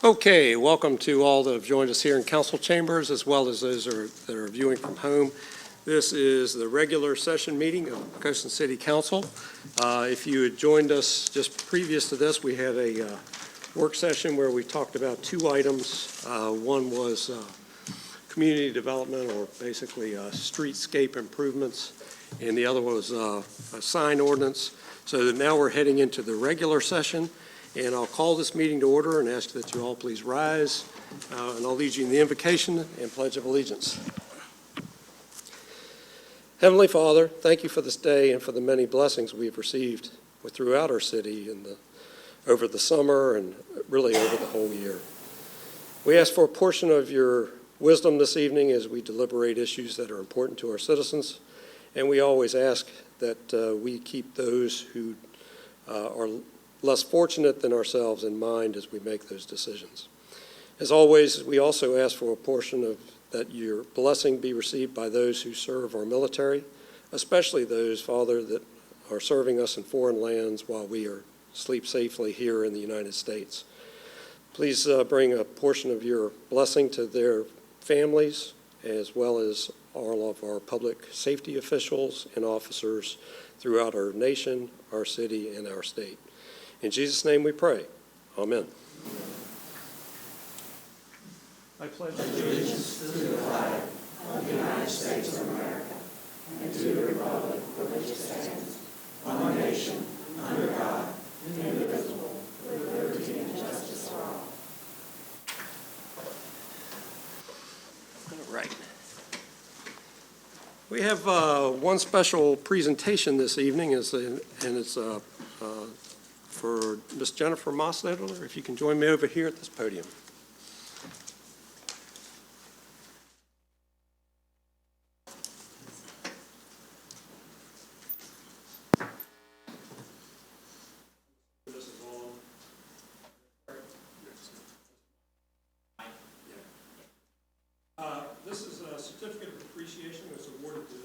Okay, welcome to all that have joined us here in council chambers, as well as those that are viewing from home. This is the regular session meeting of Poquoson City Council. If you had joined us just previous to this, we had a work session where we talked about two items. One was community development, or basically streetscape improvements, and the other was a sign ordinance. So that now we're heading into the regular session. And I'll call this meeting to order and ask that you all please rise. And I'll lead you in the invocation and pledge of allegiance. Heavenly Father, thank you for this day and for the many blessings we've received throughout our city over the summer and really over the whole year. We ask for a portion of your wisdom this evening as we deliberate issues that are important to our citizens. And we always ask that we keep those who are less fortunate than ourselves in mind as we make those decisions. As always, we also ask for a portion of that your blessing be received by those who serve our military, especially those, Father, that are serving us in foreign lands while we sleep safely here in the United States. Please bring a portion of your blessing to their families, as well as all of our public safety officials and officers throughout our nation, our city, and our state. In Jesus' name we pray. Amen. I pledge allegiance to the flag of the United States of America and to the republic for which it stands, one nation, under God, indivisible, with liberty and justice for all. All right. We have one special presentation this evening, and it's for Ms. Jennifer Mossledler, if you can join me over here at this podium. This is a certificate of appreciation that's awarded to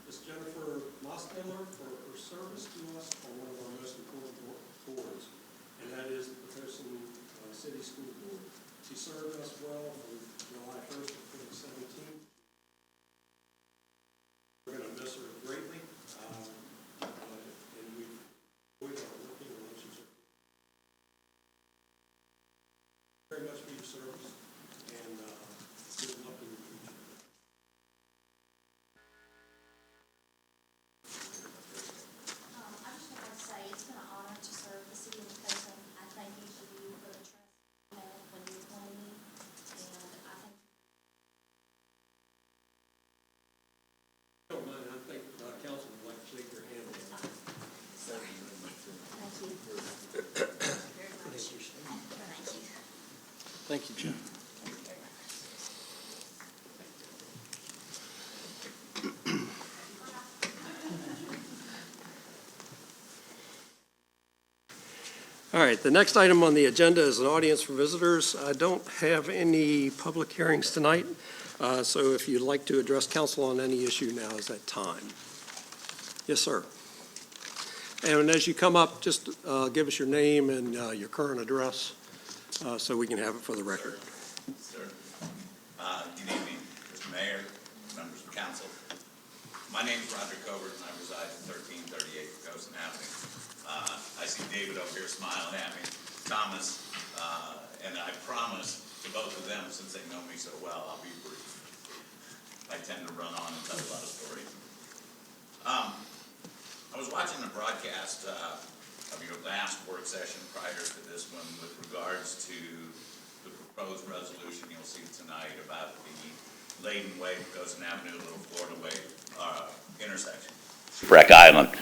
Ms. Jennifer Mossledler for her service to us on one of our most important boards, and that is the Poquoson City School Board. She served us well from July 1st of 2017. We're going to miss her greatly, and we've enjoyed our working relationship. Very much for your service, and good luck in the future. I just want to say it's been an honor to serve the city of Poquoson. I thank each of you for the trust you had when you appointed me, and I thank you. Don't mind, I think council would like to shake your hand. Thank you. Very much. Thank you. Thank you, Jen. Thank you very much. All right, the next item on the agenda is an audience for visitors. I don't have any public hearings tonight, so if you'd like to address council on any issue, now is that time. Yes, sir. And as you come up, just give us your name and your current address so we can have it for the record. Sir, good evening, Mr. Mayor, members of council. My name is Roger Covert, and I reside at 1338 Poquoson Avenue. I see David over here smiling at me, Thomas, and I promise to both of them, since they know me so well, I'll be brief. I tend to run on and tell a lot of stories. I was watching the broadcast of your last work session prior to this one with regards to the proposed resolution you'll see tonight about the Layden Way, Poquoson Avenue, Little Florida Way intersection. Breck Island.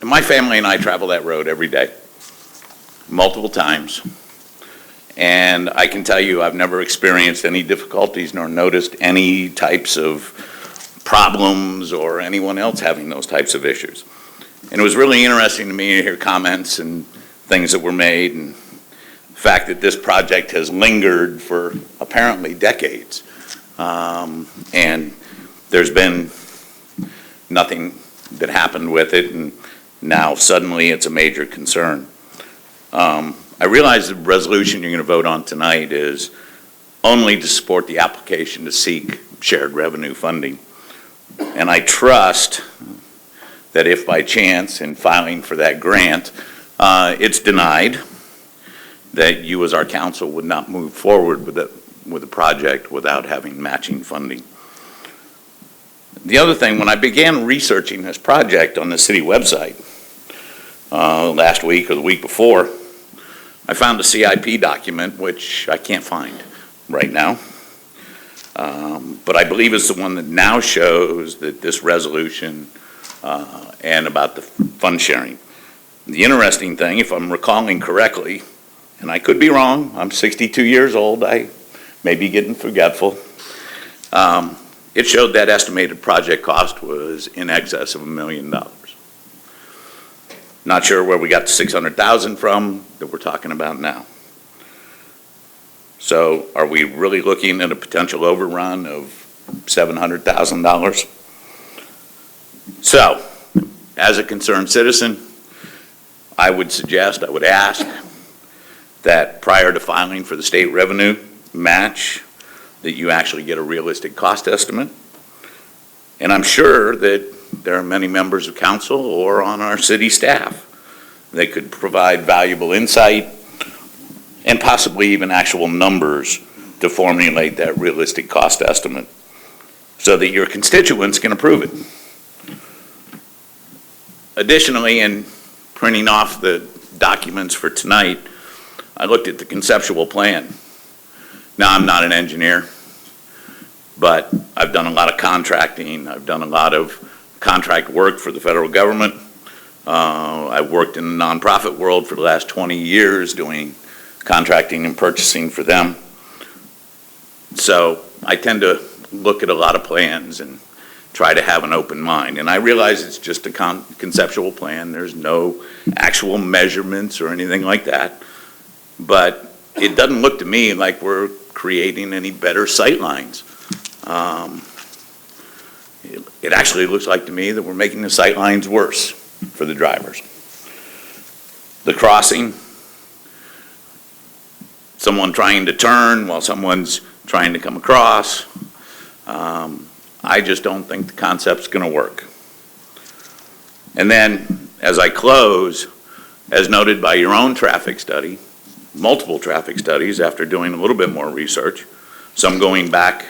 My family and I travel that road every day, multiple times, and I can tell you I've never experienced any difficulties nor noticed any types of problems or anyone else having those types of issues. And it was really interesting to me to hear comments and things that were made, and the fact that this project has lingered for apparently decades, and there's been nothing that happened with it, and now suddenly it's a major concern. I realize the resolution you're going to vote on tonight is only to support the application to seek shared revenue funding. And I trust that if by chance in filing for that grant, it's denied, that you as our council would not move forward with the project without having matching funding. The other thing, when I began researching this project on the city website last week or the week before, I found a CIP document, which I can't find right now. But I believe it's the one that now shows that this resolution and about the fund sharing. The interesting thing, if I'm recalling correctly, and I could be wrong, I'm 62 years old, I may be getting forgetful, it showed that estimated project cost was in excess of $1 million. Not sure where we got the 600,000 from that we're talking about now. So are we really looking at a potential overrun of $700,000? So, as a concerned citizen, I would suggest, I would ask that prior to filing for the state revenue match, that you actually get a realistic cost estimate. And I'm sure that there are many members of council or on our city staff that could provide valuable insight and possibly even actual numbers to formulate that realistic cost estimate so that your constituents can approve it. Additionally, in printing off the documents for tonight, I looked at the conceptual plan. Now, I'm not an engineer, but I've done a lot of contracting. I've done a lot of contract work for the federal government. I've worked in the nonprofit world for the last 20 years doing contracting and purchasing for them. So I tend to look at a lot of plans and try to have an open mind. And I realize it's just a conceptual plan. There's no actual measurements or anything like that. But it doesn't look to me like we're creating any better sight lines. It actually looks like to me that we're making the sight lines worse for the drivers. The crossing, someone trying to turn while someone's trying to come across. I just don't think the concept's going to work. And then, as I close, as noted by your own traffic study, multiple traffic studies after doing a little bit more research, some going back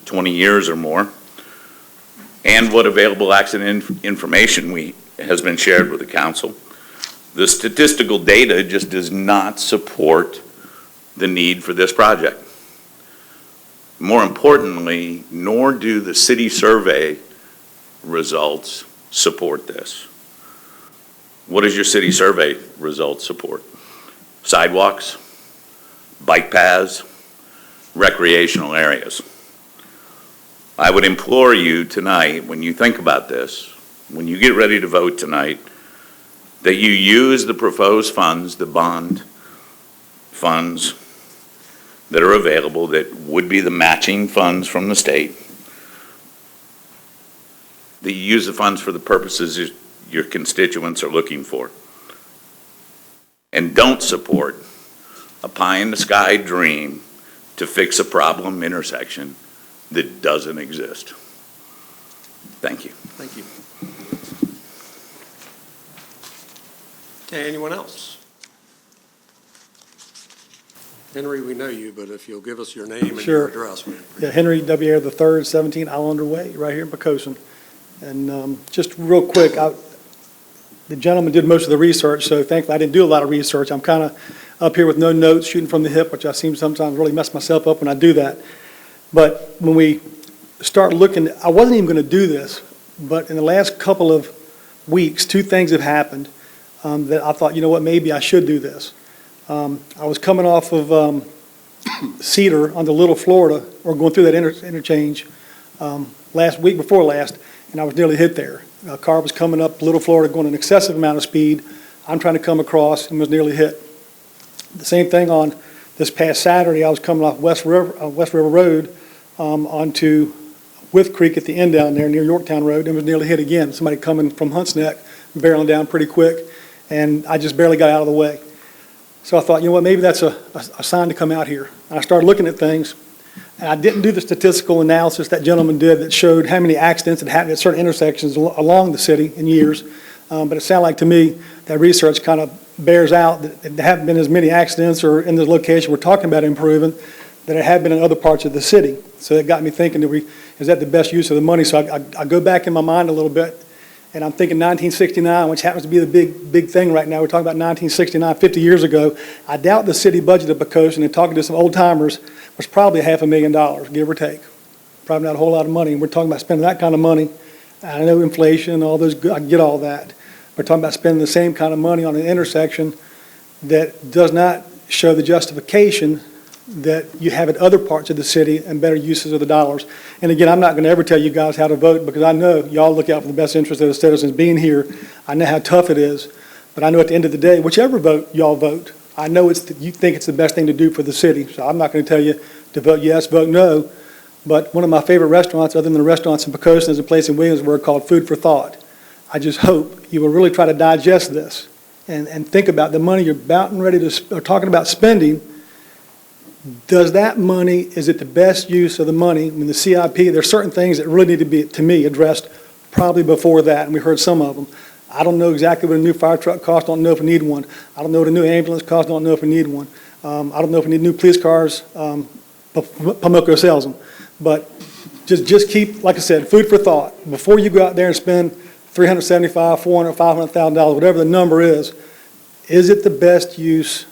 20 years or more, and what available accident information has been shared with the council, the statistical data just does not support the need for this project. More importantly, nor do the city survey results support this. What does your city survey results support? Sidewalks, bike paths, recreational areas. I would implore you tonight, when you think about this, when you get ready to vote tonight, that you use the proposed funds, the bond funds that are available that would be the matching funds from the state, that you use the funds for the purposes your constituents are looking for. And don't support a pie-in-the-sky dream to fix a problem intersection that doesn't exist. Thank you. Thank you. Okay, anyone else? Henry, we know you, but if you'll give us your name and Sure. your address. we appreciate Yeah, Henry W. Eyre III, 17 Islander Way, right here in Poquoson. And just real quick, the gentleman did most of the research, so thankfully I didn't do a lot of research. I'm kind of up here with no notes, shooting from the hip, which I seem sometimes really mess myself up when I do that. But when we start looking, I wasn't even going to do this, but in the last couple of weeks, two things have happened that I thought, you know what, maybe I should do this. I was coming off of Cedar onto Little Florida, or going through that interchange last week before last, and I was nearly hit there. A car was coming up Little Florida going an excessive amount of speed. I'm trying to come across and was nearly hit. The same thing on this past Saturday. I was coming off West River Road onto Wythe Creek at the end down there near Yorktown Road and was nearly hit again. Somebody coming from Hunts Neck, barreling down pretty quick, and I just barely got out of the way. So I thought, you know what, maybe that's a sign to come out here. And I started looking at things, and I didn't do the statistical analysis that gentleman did that showed how many accidents had happened at certain intersections along the city in years. But it sounded like to me that research kind of bears out that there haven't been as many accidents or in the location we're talking about improving that there have been in other parts of the city. So it got me thinking, is that the best use of the money? So I go back in my mind a little bit, and I'm thinking 1969, which happens to be the big thing right now. We're talking about 1969, 50 years ago. I doubt the city budget of Poquoson, and talking to some old timers, was probably $500,000, give or take. Probably not a whole lot of money. And we're talking about spending that kind of money. I know inflation and all those, I get all that. We're talking about spending the same kind of money on an intersection that does not show the justification that you have at other parts of the city and better uses of the dollars. And again, I'm not going to ever tell you guys how to vote because I know y'all look out for the best interest of the citizens being here. I know how tough it is, but I know at the end of the day, whichever vote y'all vote, I know you think it's the best thing to do for the city. So I'm not going to tell you to vote yes, vote no. But one of my favorite restaurants, other than the restaurants in Poquoson, is a place in Williamsburg called Food for Thought. I just hope you will really try to digest this and think about the money you're about and ready to, or talking about spending. Does that money, is it the best use of the money? I mean, the CIP, there's certain things that really need to be, to me, addressed probably before that, and we heard some of them. I don't know exactly what a new fire truck costs, don't know if we need one. I don't know what a new ambulance costs, don't know if we need one. I don't know if we need new police cars, Pamoko sells them. But just keep, like I said, food for thought. Before you go out there and spend $375,000, $400,000, $500,000, whatever the number is it the best use?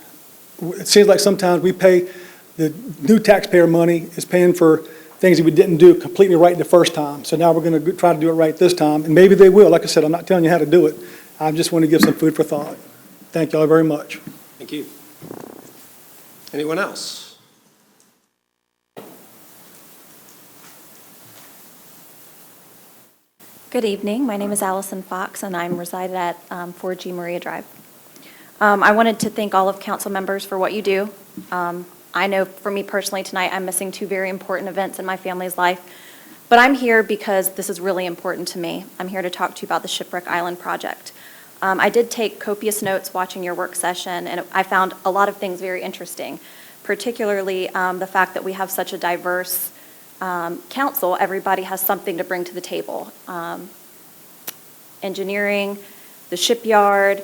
It seems like sometimes we pay, the new taxpayer money is paying for things that we didn't do completely right the first time. So now we're going to try to do it right this time, and maybe they will. Like I said, I'm not telling you how to do it. I just want to give some food for thought. Thank you all very much. Thank you. Anyone else? Good evening. My name is Allison Fox, and I'm resided at 4G Maria Drive. I wanted to thank all of council members for what you do. I know for me personally tonight, I'm missing two very important events in my family's life, but I'm here because this is really important to me. I'm here to talk to you about the Shipwreck Island project. I did take copious notes watching your work session, and I found a lot of things very interesting, particularly the fact that we have such a diverse council. Everybody has something to bring to the table. Engineering, the shipyard,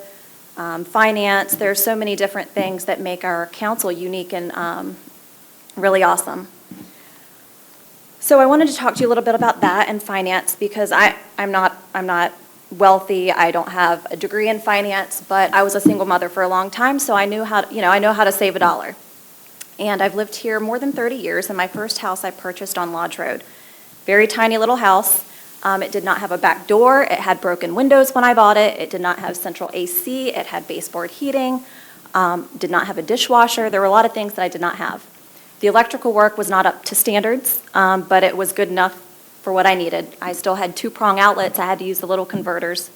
finance. There are so many different things that make our council unique and really awesome. So I wanted to talk to you a little bit about that and finance because I'm not wealthy. I don't have a degree in finance, but I was a single mother for a long time, so I knew how, I know how to save a dollar. And I've lived here more than 30 years, and my first house I purchased on Lodge Road. Very tiny little house. It did not have a back door. It had broken windows when I bought it. It did not have central AC. It had baseboard heating. Did not have a dishwasher. There were a lot of things that I did not have. The electrical work was not up to standards, but it was good enough for what I needed. I still had two-prong outlets. I had to use the little converters.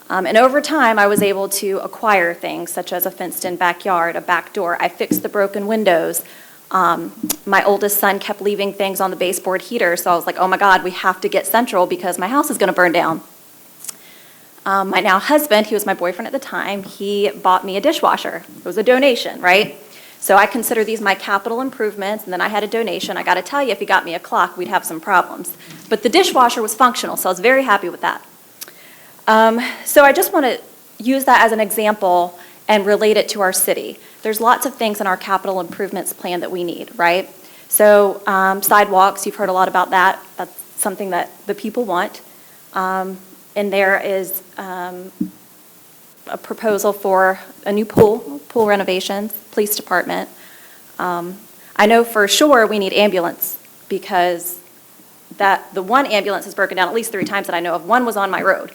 And over time, I was able to acquire things such as a fenced-in backyard, a back door. I fixed the broken windows. My oldest son kept leaving things on the baseboard heater, so I was like, oh my God, we have to get central because my house is going to burn down. My now husband, he was my boyfriend at the time, he bought me a dishwasher. It was a donation, right? So I consider these my capital improvements, and then I had a donation. I got to tell you, if he got me a clock, we'd have some problems. But the dishwasher was functional, so I was very happy with that. So I just want to use that as an example and relate it to our city. There's lots of things in our capital improvements plan that we need, right? So sidewalks, you've heard a lot about that. That's something that the people want. And there is a proposal for a new pool renovations, police department. I know for sure we need ambulance because the one ambulance has broken down at least 3 times that I know of. One was on my road.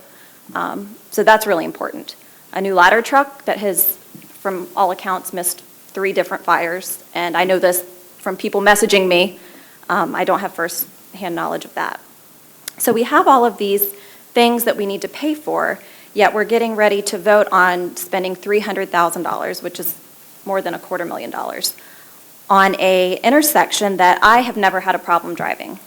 So that's really important. A new ladder truck that has, from all accounts, missed 3 different fires. And I know this from people messaging me. I don't have first-hand knowledge of that. So we have all of these things that we need to pay for, yet we're getting ready to vote on spending $300,000, which is more than $250,000, on a intersection that I have never had a problem driving.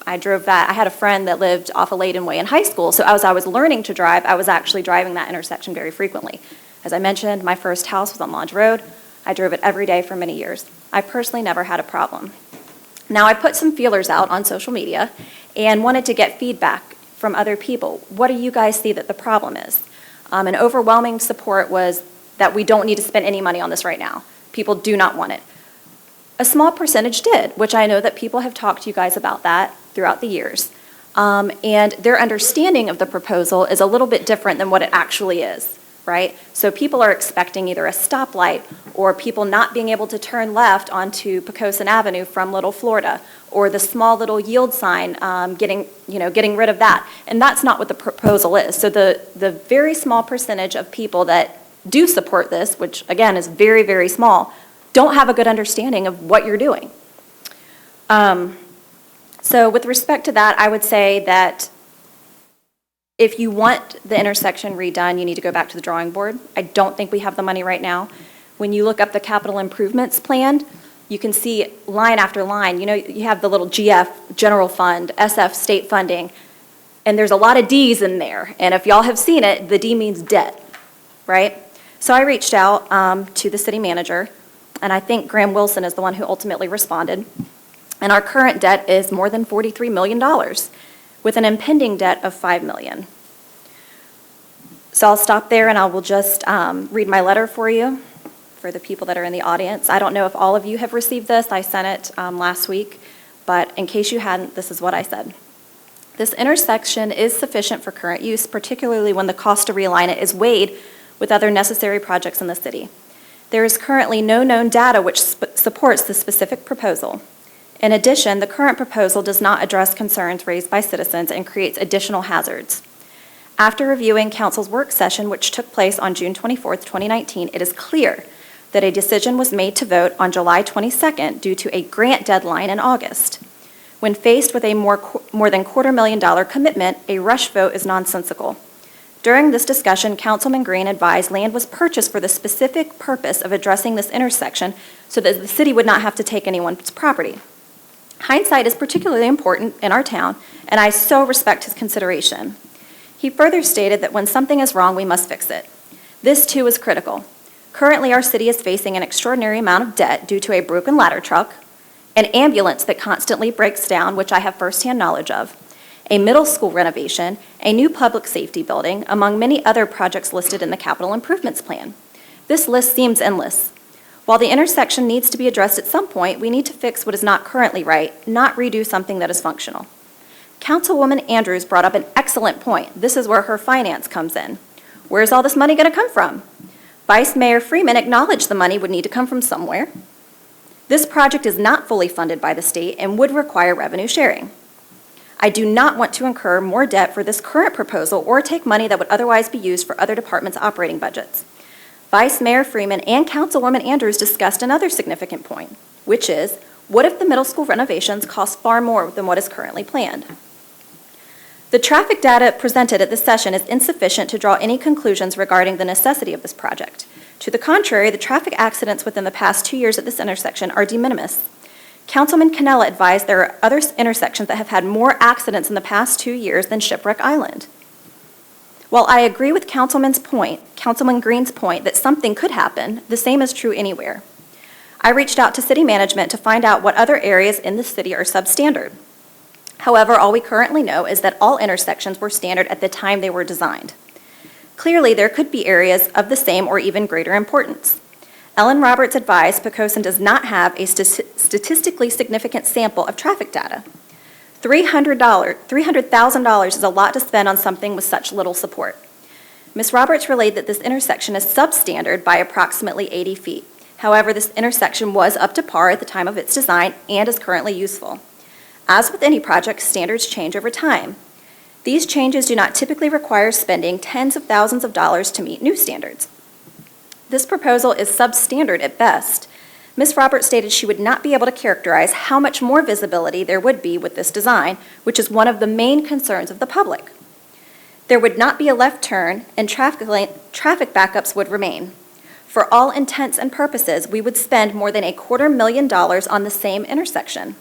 I drove that. I had a friend that lived off of Layden Way in high school, so as I was learning to drive, I was actually driving that intersection very frequently. As I mentioned, my first house was on Lodge Road. I drove it every day for many years. I personally never had a problem. Now, I put some feelers out on social media and wanted to get feedback from other people. What do you guys see that the problem is? An overwhelming support was that we don't need to spend any money on this right now. People do not want it. A small percentage did, which I know that people have talked to you guys about that throughout the years. And their understanding of the proposal is a little bit different than what it actually is, right? So people are expecting either a stoplight or people not being able to turn left onto Poquoson Avenue from Little Florida, or the small little yield sign, getting rid of that. And that's not what the proposal is. So the very small percentage of people that do support this, which again is very, very small, don't have a good understanding of what you're doing. So with respect to that, I would say that if you want the intersection redone, you need to go back to the drawing board. I don't think we have the money right now. When you look up the capital improvements plan, you can see line after line. You know, you have the little GF, general fund, SF, state funding, and there's a lot of Ds in there. And if y'all have seen it, the D means debt, right? So I reached out to the city manager, and I think Graham Wilson is the one who ultimately responded. And our current debt is more than $43 million, with an impending debt of $5 million. So I'll stop there and I will just read my letter for you, for the people that are in the audience. I don't know if all of you have received this. I sent it last week, but in case you hadn't, this is what I said. This intersection is sufficient for current use, particularly when the cost to realign it is weighed with other necessary projects in the city. There is currently no known data which supports the specific proposal. In addition, the current proposal does not address concerns raised by citizens and creates additional hazards. After reviewing Council's work session, which took place on June 24, 2019, it is clear that a decision was made to vote on July 22nd due to a grant deadline in August. When faced with a more than $250,000 commitment, a rush vote is nonsensical. During this discussion, Councilman Green advised land was purchased for the specific purpose of addressing this intersection so that the city would not have to take anyone's property. Hindsight is particularly important in our town, and I so respect his consideration. He further stated that when something is wrong, we must fix it. This, too, is critical. Currently, our city is facing an extraordinary amount of debt due to a broken ladder truck, an ambulance that constantly breaks down, which I have firsthand knowledge of, a middle school renovation, a new public safety building, among many other projects listed in the capital improvements plan. This list seems endless. While the intersection needs to be addressed at some point, we need to fix what is not currently right, not redo something that is functional. Councilwoman Andrews brought up an excellent point. This is where her finance comes in. Where's all this money going to come from? Vice Mayor Freeman acknowledged the money would need to come from somewhere. This project is not fully funded by the state and would require revenue sharing. I do not want to incur more debt for this current proposal or take money that would otherwise be used for other departments' operating budgets. Vice Mayor Freeman and Councilwoman Andrews discussed another significant point, which is, what if the middle school renovations cost far more than what is currently planned? The traffic data presented at this session is insufficient to draw any conclusions regarding the necessity of this project. To the contrary, the traffic accidents within the past 2 years at this intersection are de minimis. Councilman Cannella advised there are other intersections that have had more accidents in the past 2 years than Shipwreck Island. While I agree with Councilman Green's point that something could happen, the same is true anywhere. I reached out to city management to find out what other areas in the city are substandard. However, all we currently know is that all intersections were standard at the time they were designed. Clearly, there could be areas of the same or even greater importance. Ellen Roberts advised Poquoson does not have a statistically significant sample of traffic data. $300,000 is a lot to spend on something with such little support. Ms. Roberts relayed that this intersection is substandard by approximately 80 feet. However, this intersection was up to par at the time of its design and is currently useful. As with any project, standards change over time. These changes do not typically require spending tens of thousands of dollars to meet new standards. This proposal is substandard at best. Ms. Roberts stated she would not be able to characterize how much more visibility there would be with this design, which is one of the main concerns of the public. There would not be a left turn, and traffic backups would remain. For all intents and purposes, we would spend more than $250,000 on the same intersection.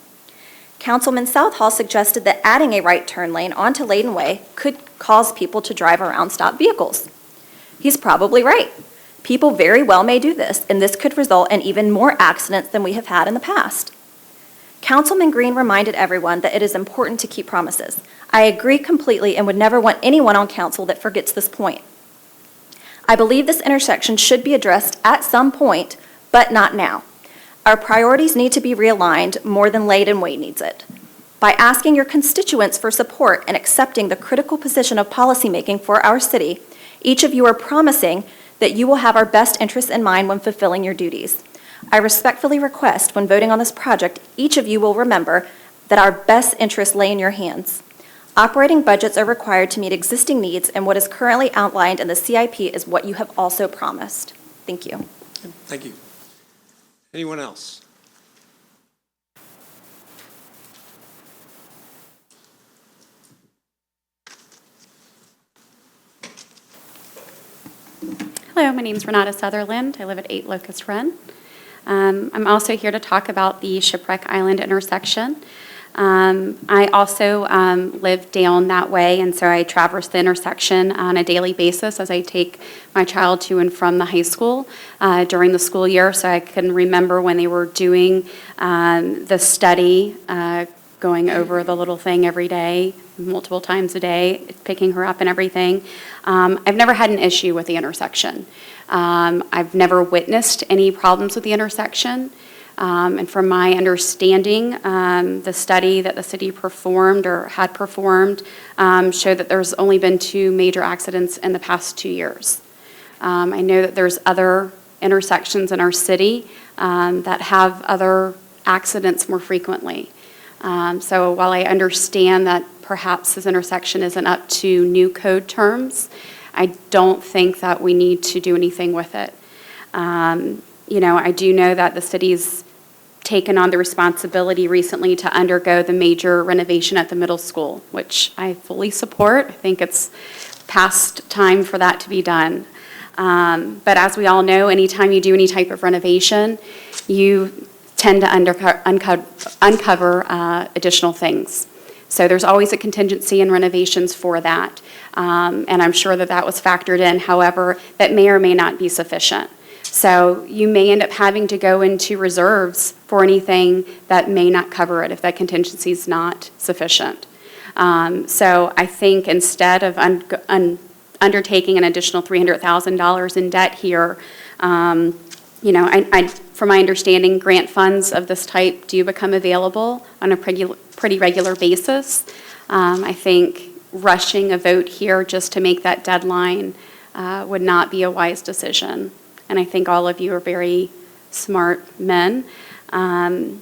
Councilman Southall suggested that adding a right turn lane onto Layden Way could cause people to drive around stopped vehicles. He's probably right. People very well may do this, and this could result in even more accidents than we have had in the past. Councilman Green reminded everyone that it is important to keep promises. I agree completely and would never want anyone on council that forgets this point. I believe this intersection should be addressed at some point, but not now. Our priorities need to be realigned more than Laid and Wade needs it. By asking your constituents for support and accepting the critical position of policymaking for our city, each of you are promising that you will have our best interests in mind when fulfilling your duties. I respectfully request, when voting on this project, each of you will remember that our best interests lay in your hands. Operating budgets are required to meet existing needs, and what is currently outlined in the CIP is what you have also promised. Thank you. Thank you. Anyone else? Hello, my name is Renata Sutherland. I live at 8 Locust Run. I'm also here to talk about the Shipwreck Island intersection. I also live down that way, and so I traverse the intersection on a daily basis as I take my child to and from the high school during the school year. So I can remember when they were doing the study, going over the little thing every day, multiple times a day, picking her up and everything. I've never had an issue with the intersection. I've never witnessed any problems with the intersection. And from my understanding, the study that the city performed or had performed showed that there's only been 2 major accidents in the past 2 years. I know that there's other intersections in our city that have other accidents more frequently. So while I understand that perhaps this intersection isn't up to new code terms, I don't think that we need to do anything with it. I do know that the city's taken on the responsibility recently to undergo the major renovation at the middle school, which I fully support. I think it's past time for that to be done. But as we all know, anytime you do any type of renovation, you tend to uncover additional things. So there's always a contingency in renovations for that. And I'm sure that that was factored in. However, that may or may not be sufficient. So you may end up having to go into reserves for anything that may not cover it if that contingency is not sufficient. So I think instead of undertaking an additional $300,000 in debt here, from my understanding, grant funds of this type do become available on a pretty regular basis. I think rushing a vote here just to make that deadline would not be a wise decision. And I think all of you are very smart men. And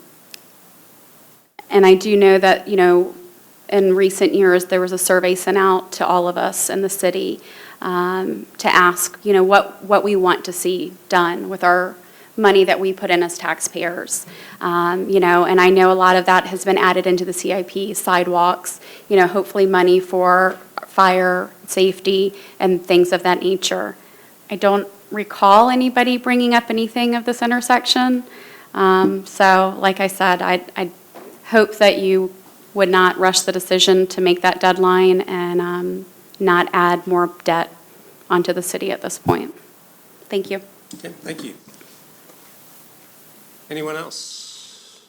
I do know that, in recent years, there was a survey sent out to all of us in the city to ask, what we want to see done with our money that we put in as taxpayers. And I know a lot of that has been added into the CIP, sidewalks, hopefully money for fire, safety, and things of that nature. I don't recall anybody bringing up anything of this intersection. So, like I said, I hope that you would not rush the decision to make that deadline and not add more debt onto the city at this point. Thank you. Okay, thank you. Anyone else?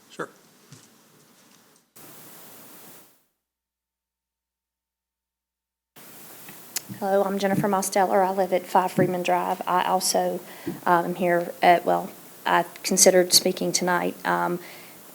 Sure. Hello, I'm Jennifer Mosteller. I live at 5 Freeman Drive. I also am here I considered speaking tonight.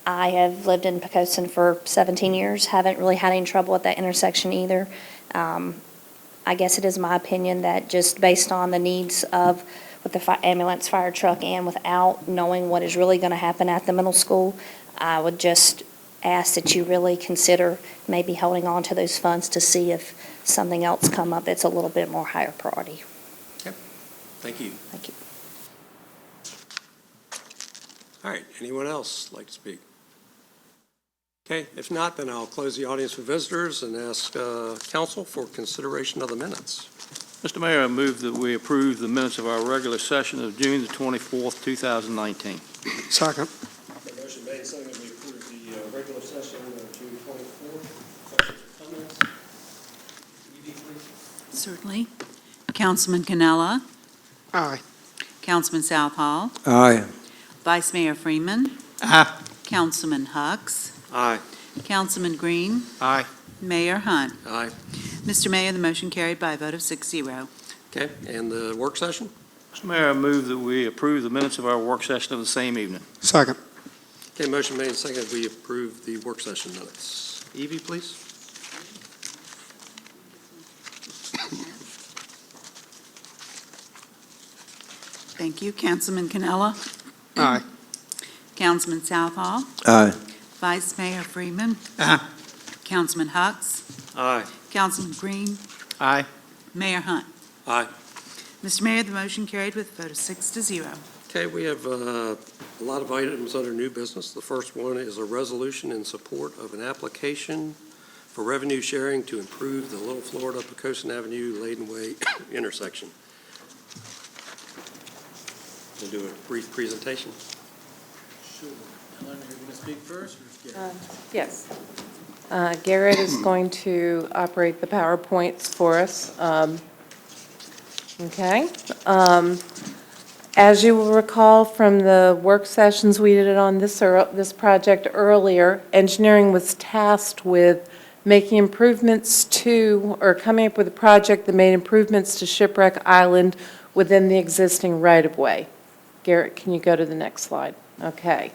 I have lived in Poquoson for 17 years, haven't really had any trouble at that intersection either. I guess it is my opinion that just based on the needs of with the ambulance fire truck and without knowing what is really going to happen at the middle school, I would just ask that you really consider maybe holding on to those funds to see if something else come up that's a little bit more higher priority. Yep. Thank you. Thank you. All right, anyone else like to speak? Okay, if not, then I'll close the audience for visitors and ask council for consideration of the minutes. Mr. Mayor, I move that we approve the minutes of our regular session of June the 24th, 2019. Second. Motion made, saying that we approve the regular session of June 24th. Questions or comments? Edie, please. Certainly. Councilman Canella, Aye. Councilman Southall, Aye. Vice Mayor Freeman, Aye. Councilman Hucks, Aye. Councilman Green, Aye. Mayor Hunt. Aye. Mr. Mayor, the motion carried by a vote of 6-0. Okay, and the work session? Mr. Mayor, I move that we approve the minutes of our work session of the same evening. Second. Okay, motion made and seconded, we approve the work session minutes. Evie, please. Thank you. Councilman Canella, Aye. Councilman Southall, Aye. Vice Mayor Freeman, Aye. Councilman Hucks, Aye. Councilman Green, Aye. Mayor Hunt. Aye. Mr. Mayor, the motion carried with a vote of 6-0. Okay, we have a lot of items under new business. The first one is a resolution in support of an application for revenue sharing to improve the Little Florida Poquoson Avenue Layden Way intersection. We'll do a brief presentation. Ellen, you're going to speak first? Yes. Garrett is going to operate the PowerPoints for us. Okay. As you will recall from the work sessions we did on this project earlier, engineering was tasked with making improvements to, or coming up with a project that made improvements to Shipwreck Island within the existing right-of-way. Garrett, can you go to the next slide? Okay.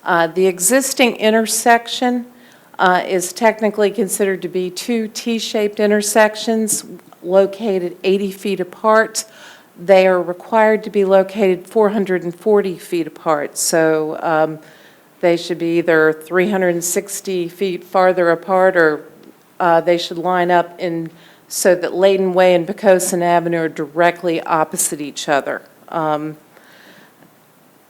The existing intersection is technically considered to be two T-shaped intersections located 80 feet apart. They are required to be located 440 feet apart, so they should be either 360 feet farther apart, or they should line up in so that Layden Way and Poquoson Avenue are directly opposite each other.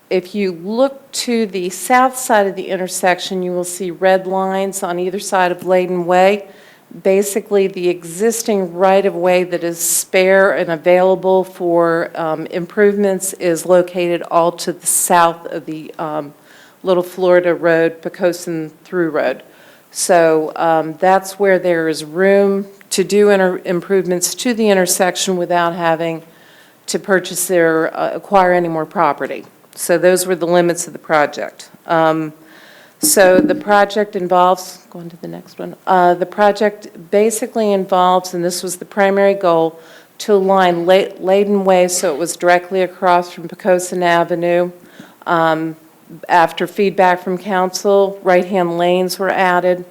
If you look to the south side of the intersection, you will see red lines on either side of Layden Way. Basically, the existing right-of-way that is spare and available for improvements is located all to the south of the Little Florida Road, Poquoson Through Road. So that's where there is room to do improvements to the intersection without having to purchase or acquire any more property. So those were the limits of the project. So the project involves, going to the next one, the project basically involves, and this was the primary goal, to align Layden Way so it was directly across from Poquoson Avenue. After feedback from council, right-hand lanes were added,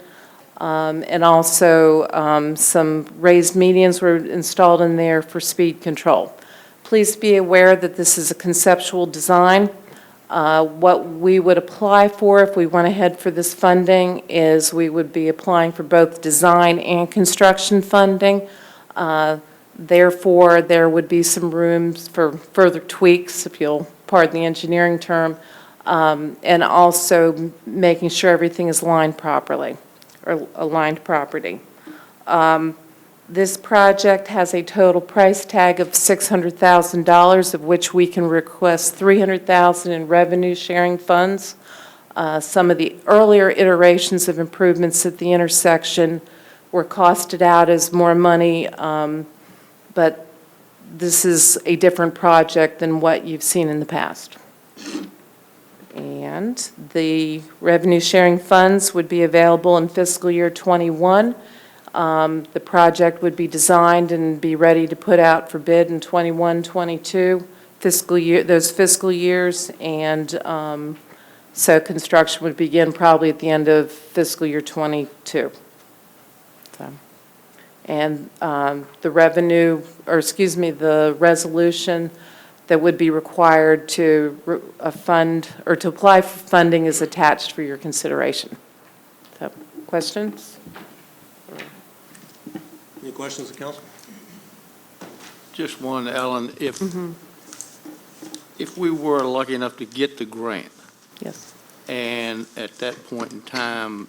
and also some raised medians were installed in there for speed control. Please be aware that this is a conceptual design. What we would apply for if we went ahead for this funding is we would be applying for both design and construction funding. Therefore, there would be some rooms for further tweaks, if you'll pardon the engineering term, and also making sure everything is aligned properly, or aligned property. This project has a total price tag of $600,000, of which we can request $300,000 in revenue sharing funds. Some of the earlier iterations of improvements at the intersection were costed out as more money, but this is a different project than what you've seen in the past. And the revenue sharing funds would be available in fiscal year '21. The project would be designed and be ready to put out for bid in '21, '22 fiscal year, those fiscal years, and so construction would begin probably at the end of fiscal year '22. So, and the revenue, or excuse me, the resolution that would be required to fund or to apply for funding is attached for your consideration. So, questions? Any questions of council? Just one, Ellen, if we were lucky enough to get the grant, Yes. and at that point in time,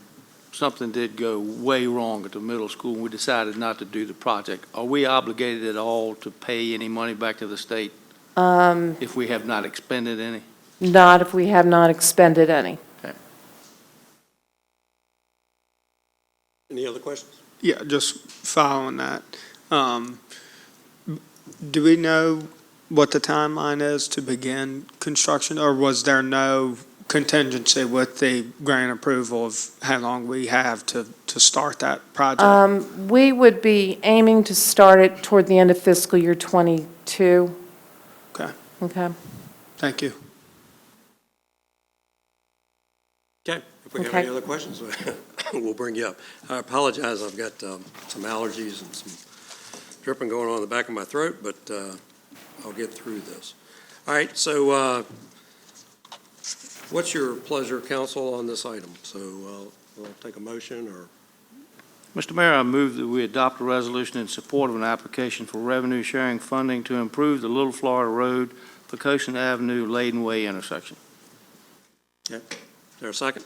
something did go way wrong at the middle school, and we decided not to do the project, are we obligated at all to pay any money back to the state if we have not expended any? Not if we have not expended any. Any other questions? Yeah, just following that. Do we know what the timeline is to begin construction, or was there no contingency with the grant approval of how long we have to start that project? We would be aiming to start it toward the end of fiscal year '22. Okay, Okay. thank you. Okay, if we have Okay. any other questions, we'll bring you up. I apologize, I've got some allergies and some dripping going on in the back of my throat, but I'll get through this. All right, so what's your pleasure, council, on this item? So we'll take a motion, or, Mr. Mayor, I move that we adopt a resolution in support of an application for revenue sharing funding to improve the Little Florida Road, Poquoson Avenue, Layden Way intersection. is there a second?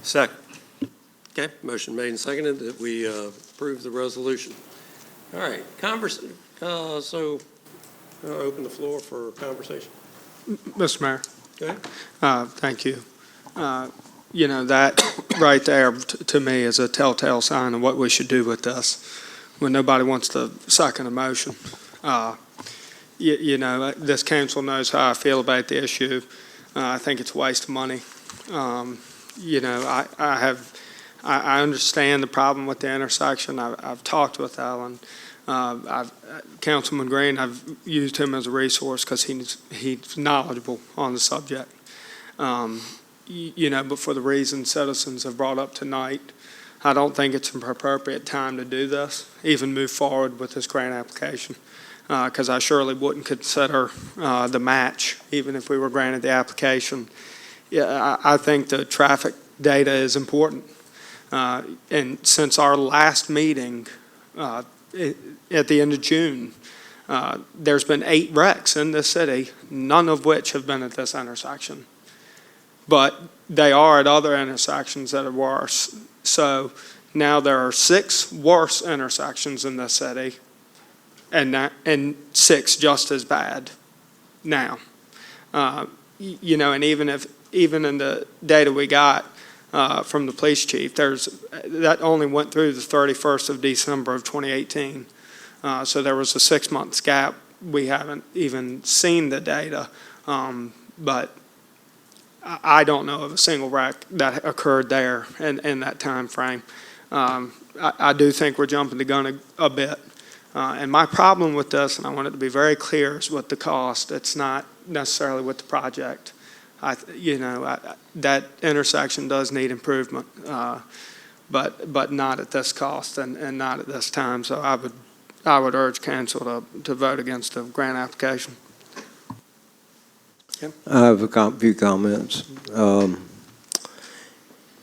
Second. Okay, motion made and seconded that we approve the resolution. All right, so I'll open the floor for conversation. Mr. Mayor, Go ahead. thank you. That right there to me is a telltale sign of what we should do with this, when nobody wants to second a motion. This council knows how I feel about the issue. I think it's a waste of money. I understand the problem with the intersection. I've talked with Alan. Councilman Green, I've used him as a resource because he's knowledgeable on the subject. But for the reasons citizens have brought up tonight, I don't think it's an appropriate time to do this, even move forward with this grant application, because I surely wouldn't consider the match, even if we were granted the application. Yeah, I think the traffic data is important. And since our last meeting at the end of June, there's been 8 wrecks in this city, none of which have been at this intersection. But they are at other intersections that are worse. So now there are 6 worse intersections in this city, and 6 just as bad now. And even in the data we got from the police chief, that only went through the 31st of December of 2018. So there was a 6-month gap. We haven't even seen the data, but I don't know of a single wreck that occurred there in that time frame. I do think we're jumping the gun a bit. And my problem with this, and I want it to be very clear, is with the cost. It's not necessarily with the project. That intersection does need improvement, but not at this cost and not at this time. So I would urge council to vote against the grant application. I have a few comments.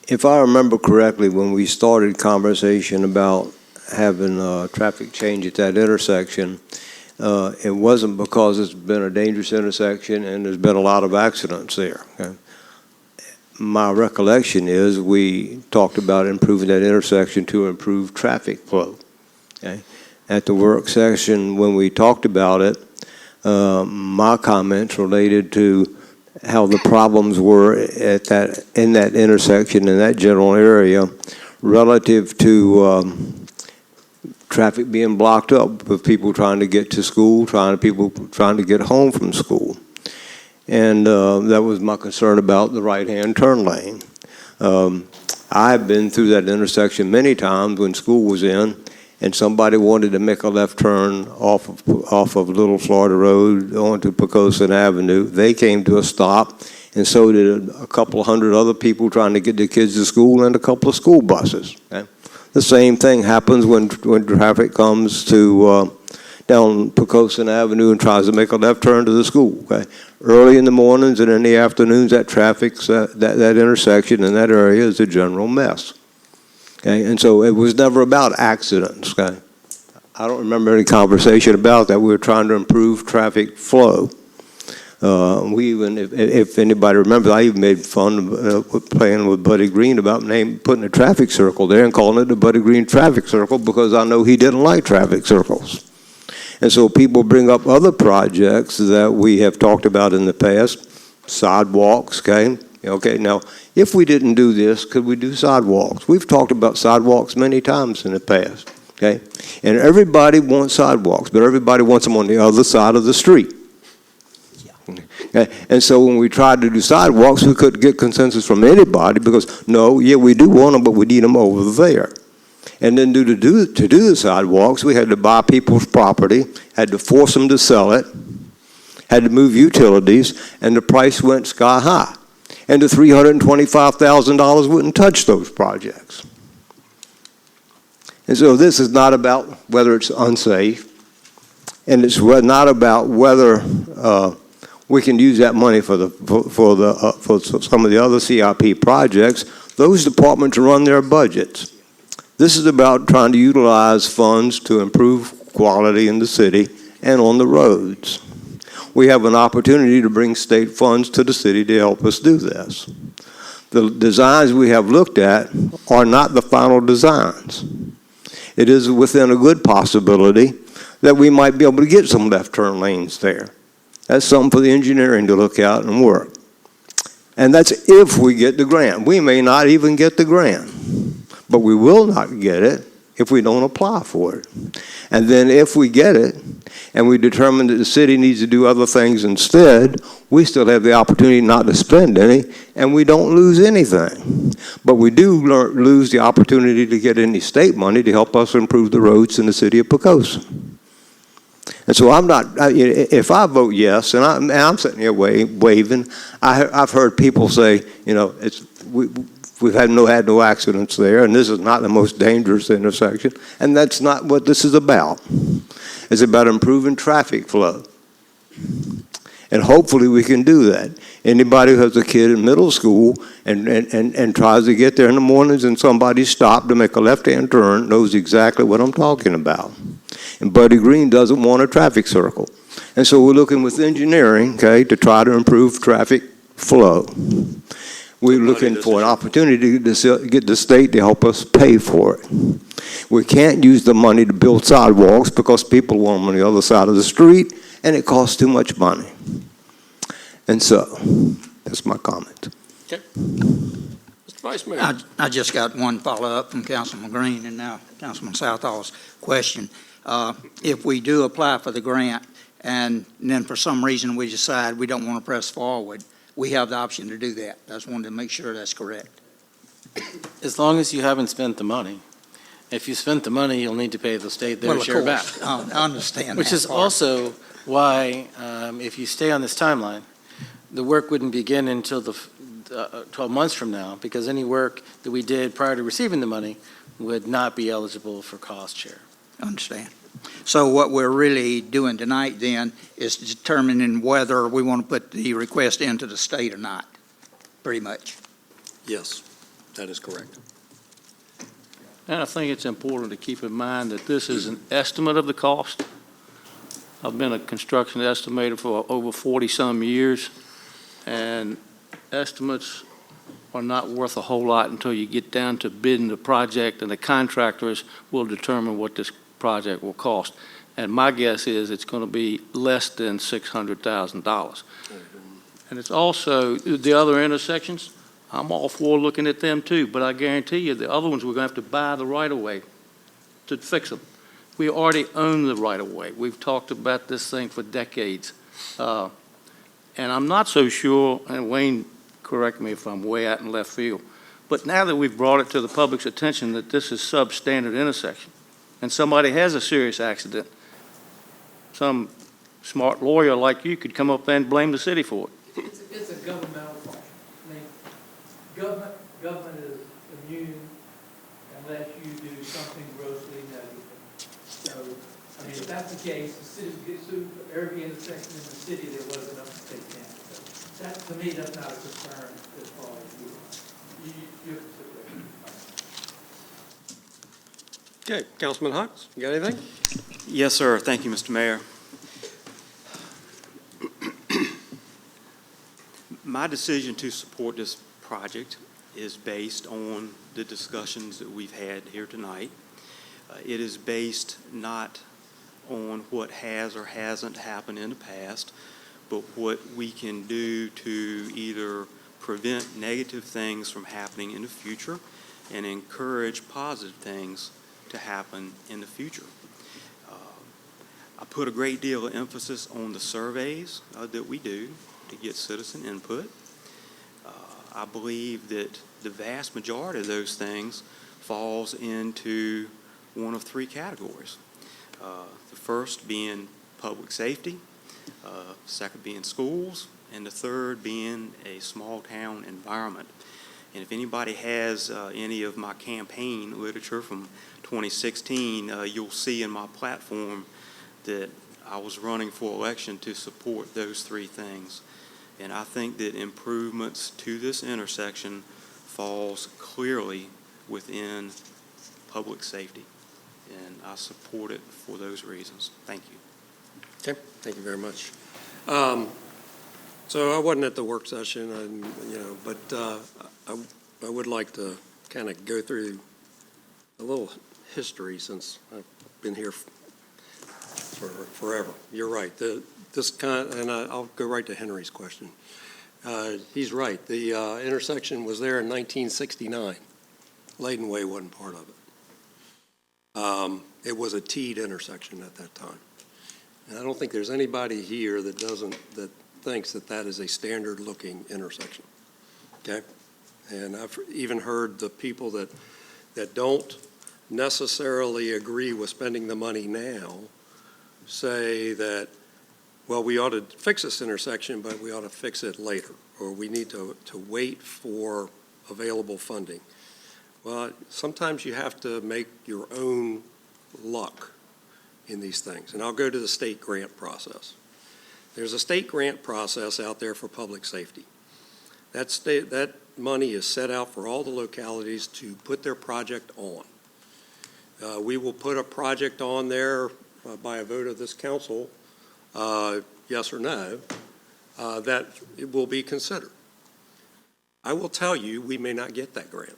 If I remember correctly, when we started conversation about having a traffic change at that intersection, it wasn't because it's been a dangerous intersection and there's been a lot of accidents there. Okay? My recollection is we talked about improving that intersection to improve traffic flow. Okay? At the work session, when we talked about it, my comments related to how the problems were in that intersection, in that general area, relative to traffic being blocked up with people trying to get to school, people trying to get home from school. And that was my concern about the right-hand turn lane. I've been through that intersection many times when school was in, and somebody wanted to make a left turn off of Little Florida Road onto Poquoson Avenue. They came to a stop, and so did a couple of hundred other people trying to get their kids to school and a couple of school buses. Okay? The same thing happens when traffic comes to down Poquoson Avenue and tries to make a left turn to the school. Okay? Early in the mornings and in the afternoons, that that intersection in that area is a general mess. Okay? And so it was never about accidents. Okay? I don't remember any conversation about that. We were trying to improve traffic flow. We even, if anybody remembers, I even made fun playing with Buddy Green about putting a traffic circle there and calling it the Buddy Green traffic circle because I know he didn't like traffic circles. And so people bring up other projects that we have talked about in the past, sidewalks, okay? Okay, now, if we didn't do this, could we do sidewalks? We've talked about sidewalks many times in the past. okay? And everybody wants sidewalks, but everybody wants them on the other side of the street. Okay? And so when we tried to do sidewalks, we couldn't get consensus from anybody because, no, yeah, we do want them, but we need them over there. And then to do the sidewalks, we had to buy people's property, had to force them to sell it, had to move utilities, and the price went sky high. And the $325,000 wouldn't touch those projects. And so this is not about whether it's unsafe, and it's not about whether we can use that money for some of the other CIP projects. Those departments run their budgets. This is about trying to utilize funds to improve quality in the city and on the roads. We have an opportunity to bring state funds to the city to help us do this. The designs we have looked at are not the final designs. It is within a good possibility that we might be able to get some left turn lanes there. That's something for the engineering to look at and work. And that's if we get the grant. We may not even get the grant, but we will not get it if we don't apply for it. And then if we get it, and we determine that the city needs to do other things instead, we still have the opportunity not to spend any, and we don't lose anything. But we do lose the opportunity to get any state money to help us improve the roads in the city of Poquoson. And so I'm not, if I vote yes, and I'm sitting here waving, I've heard people say, you know, we've had no accidents there, and this is not the most dangerous intersection, and that's not what this is about. It's about improving traffic flow. And hopefully we can do that. Anybody who has a kid in middle school and tries to get there in the mornings and somebody stopped to make a left-hand turn knows exactly what I'm talking about. And Buddy Green doesn't want a traffic circle. And so we're looking with engineering, okay, to try to improve traffic flow. We're looking for an opportunity to get the state to help us pay for it. We can't use the money to build sidewalks because people want them on the other side of the street, and it costs too much money. And so, that's my comment. Okay. Mr. Vice Mayor. I just got one follow-up from Councilman Green and now Councilman Southall's question. If we do apply for the grant and then for some reason we decide we don't want to press forward, we have the option to do that. I just wanted to make sure that's correct. As long as you haven't spent the money. If you spent the money, you'll need to pay the state their share back. I understand Which that is part. also why, if you stay on this timeline, the work wouldn't begin until 12 months from now, because any work that we did prior to receiving the money would not be eligible for cost share. Understand. So what we're really doing tonight then is determining whether we want to put the request into the state or not, pretty much. Yes, that is correct. And I think it's important to keep in mind that this is an estimate of the cost. I've been a construction estimator for over 40-some years, and estimates are not worth a whole lot until you get down to bidding the project, and the contractors will determine what this project will cost. And my guess is it's going to be less than $600,000. And it's also the other intersections. I'm all for looking at them too, but I guarantee you the other ones we're going to have to buy the right-of-way to fix them. We already own the right-of-way. We've talked about this thing for decades. And I'm not so sure, and Wayne, correct me if I'm way out in left field, but now that we've brought it to the public's attention that this is substandard intersection, and somebody has a serious accident, some smart lawyer like you could come up there and blame the city for it. It's a governmental function. I mean, government is immune unless you do something grossly negligent. So, I mean, if that's the case, the city gets sued for every intersection in the city that wasn't up to state standards. So that, to me, that's not a concern as far as you consider. Okay, Councilman Hawks, you got anything? Yes, sir. Thank you, Mr. Mayor. My decision to support this project is based on the discussions that we've had here tonight. It is based not on what has or hasn't happened in the past, but what we can do to either prevent negative things from happening in the future and encourage positive things to happen in the future. I put a great deal of emphasis on the surveys that we do to get citizen input. I believe that the vast majority of those things falls into one of three categories. The first being public safety, second being schools, and the third being a small town environment. And if anybody has any of my campaign literature from 2016, you'll see in my platform that I was running for election to support those three things. And I think that improvements to this intersection falls clearly within public safety. And I support it for those reasons. Thank you. Okay, thank you very much. So I wasn't at the work session, but I would like to kind of go through a little history since I've been here for forever. You're right. I'll go right to Henry's question. He's right. The intersection was there in 1969. Leyden Way wasn't part of it. It was a T'd intersection at that time. And I don't think there's anybody here that thinks that is a standard-looking intersection. Okay? And I've even heard the people that don't necessarily agree with spending the money now say that, well, we ought to fix this intersection, but we ought to fix it later, or we need to wait for available funding. Well, sometimes you have to make your own luck in these things. And I'll go to the state grant process. There's a state grant process out there for public safety. That money is set out for all the localities to put their project on. We will put a project on there by a vote of this council, yes or no, that it will be considered. I will tell you, we may not get that grant.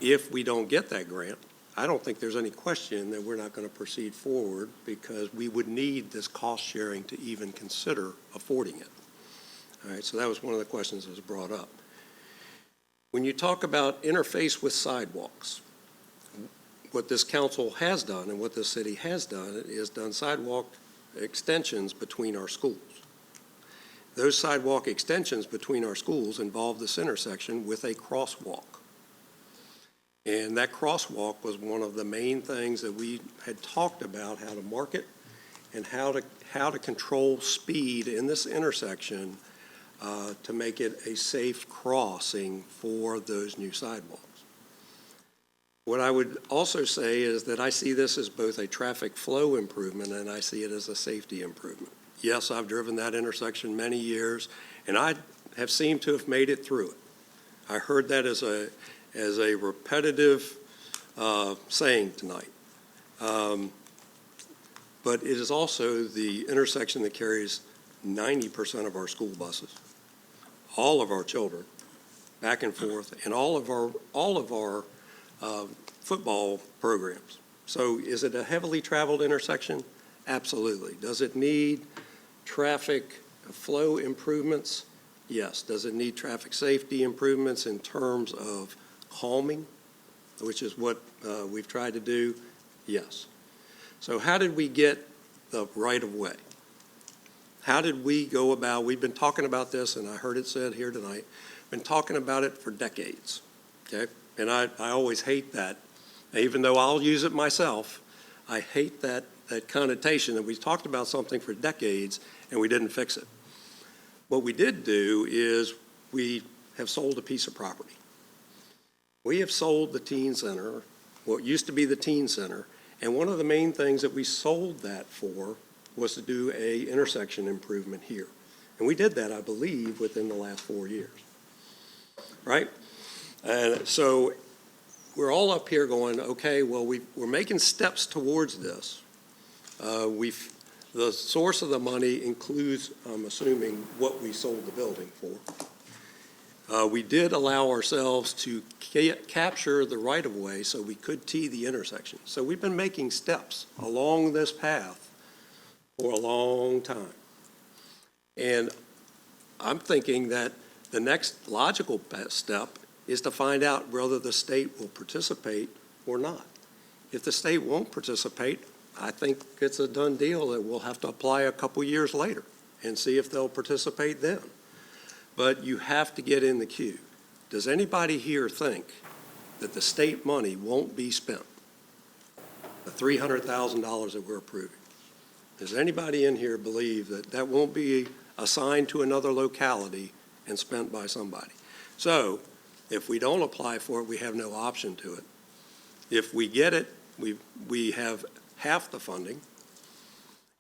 If we don't get that grant, I don't think there's any question that we're not going to proceed forward because we would need this cost sharing to even consider affording it. All right, so that was one of the questions that was brought up. When you talk about interface with sidewalks, what this council has done and what this city has done is done sidewalk extensions between our schools. Those sidewalk extensions between our schools involve this intersection with a crosswalk. And that crosswalk was one of the main things that we had talked about, how to market and how to control speed in this intersection to make it a safe crossing for those new sidewalks. What I would also say is that I see this as both a traffic flow improvement and I see it as a safety improvement. Yes, I've driven that intersection many years, and I have seemed to have made it through it. I heard that as a repetitive saying tonight. But it is also the intersection that carries 90% of our school buses, all of our children, back and forth, and all of our football programs. So is it a heavily traveled intersection? Absolutely. Does it need traffic flow improvements? Yes. Does it need traffic safety improvements in terms of calming, which is what we've tried to do? Yes. So how did we get the right-of-way? How did we go about, we've been talking about this, and I heard it said here tonight, been talking about it for decades, okay? And I always hate that. Even though I'll use it myself, I hate that connotation that we talked about something for decades and we didn't fix it. What we did do is we have sold a piece of property. We have sold the teen center, what used to be the teen center, and one of the main things that we sold that for was to do a intersection improvement here. And we did that, I believe, within the last 4 years, right? And so we're all up here going, okay, well, we're making steps towards this. The source of the money includes, I'm assuming, what we sold the building for. We did allow ourselves to capture the right-of-way so we could tee the intersection. So we've been making steps along this path for a long time. And I'm thinking that the next logical step is to find out whether the state will participate or not. If the state won't participate, I think it's a done deal that we'll have to apply a couple years later and see if they'll participate then. But you have to get in the queue. Does anybody here think that the state money won't be spent? The $300,000 that we're approving. Does anybody in here believe that that won't be assigned to another locality and spent by somebody? So if we don't apply for it, we have no option to it. If we get it, we have half the funding.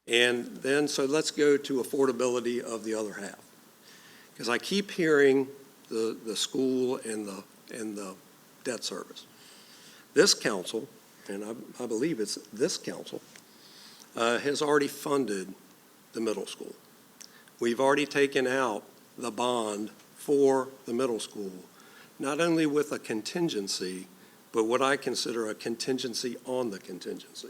And then, so let's go to affordability of the other half. Because I keep hearing the school and the debt service. This council, and I believe it's this council, has already funded the middle school. We've already taken out the bond for the middle school, not only with a contingency, but what I consider a contingency on the contingency.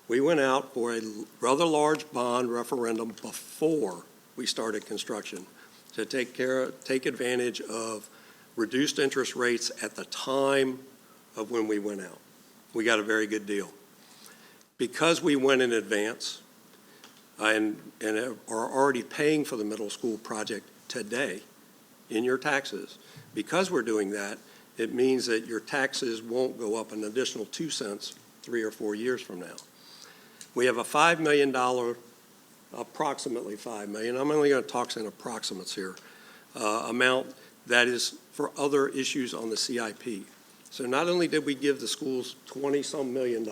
We went out for a rather large bond referendum before we started construction to take advantage of reduced interest rates at the time of when we went out. We got a very good deal. Because we went in advance and are already paying for the middle school project today in your taxes, because we're doing that, it means that your taxes won't go up an additional 2 cents 3 or 4 years from now. We have a $5 million, approximately $5 million, I'm only going to talk in approximates here, amount that is for other issues on the CIP. So not only did we give the schools $20-some million,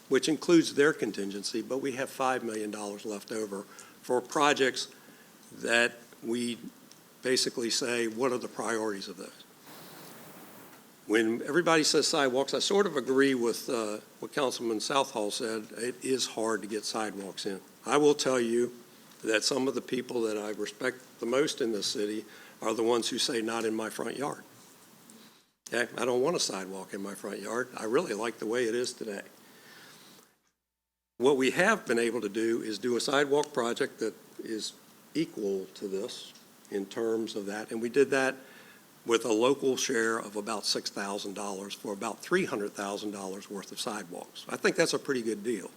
which includes their contingency, but we have $5 million left over for projects that we basically say, what are the priorities of those? When everybody says sidewalks, I sort of agree with what Councilman Southall said. It is hard to get sidewalks in. I will tell you that some of the people that I respect the most in this city are the ones who say, not in my front yard. Okay? I don't want a sidewalk in my front yard. I really like the way it is today. What we have been able to do is do a sidewalk project that is equal to this in terms of that, and we did that with a local share of about $6,000 for about $300,000 worth of sidewalks. I think that's a pretty good deal.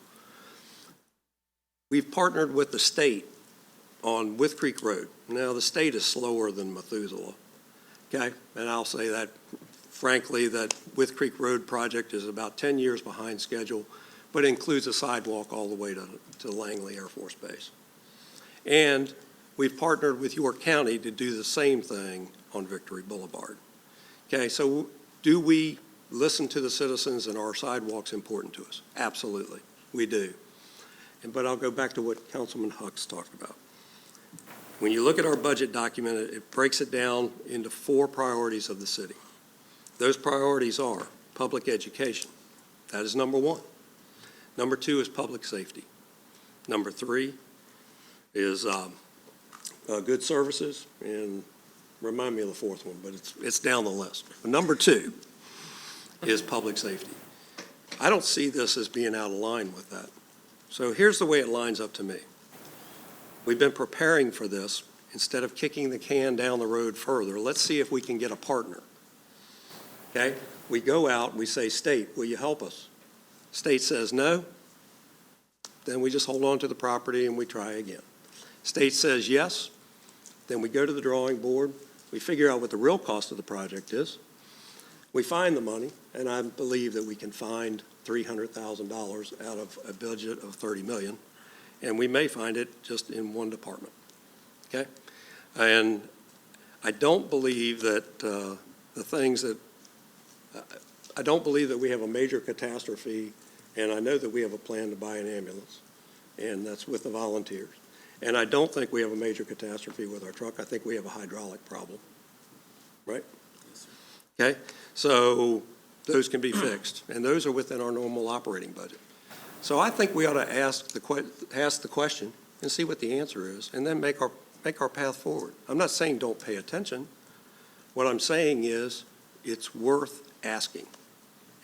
We've partnered with the state on With Creek Road. Now, the state is slower than Methuselah, okay? And I'll say that, frankly, that With Creek Road project is about 10 years behind schedule, but includes a sidewalk all the way to Langley Air Force Base. And we've partnered with York County to do the same thing on Victory Boulevard. Okay, so do we listen to the citizens and are sidewalks important to us? Absolutely, we do. But I'll go back to what Councilman Hucks talked about. When you look at our budget document, it breaks it down into 4 priorities of the city. Those priorities are public education. That is number 1. Number 2 is public safety. Number 3 is good services, and remind me of the 4th one, but it's down the list. But number 2 is public safety. I don't see this as being out of line with that. So here's the way it lines up to me. We've been preparing for this. Instead of kicking the can down the road further, let's see if we can get a partner. Okay? We go out, we say, state, will you help us? State says no, then we just hold on to the property and we try again. State says yes, then we go to the drawing board, we figure out what the real cost of the project is, we find the money, and I believe that we can find $300,000 out of a budget of $30 million, and we may find it just in one department, okay? And I don't believe that I don't believe that we have a major catastrophe, and I know that we have a plan to buy an ambulance, and that's with the volunteers. And I don't think we have a major catastrophe with our truck. I think we have a hydraulic problem, right? Okay, so those can be fixed, and those are within our normal operating budget. So I think we ought to ask the question and see what the answer is, and then make our path forward. I'm not saying don't pay attention. What I'm saying is it's worth asking,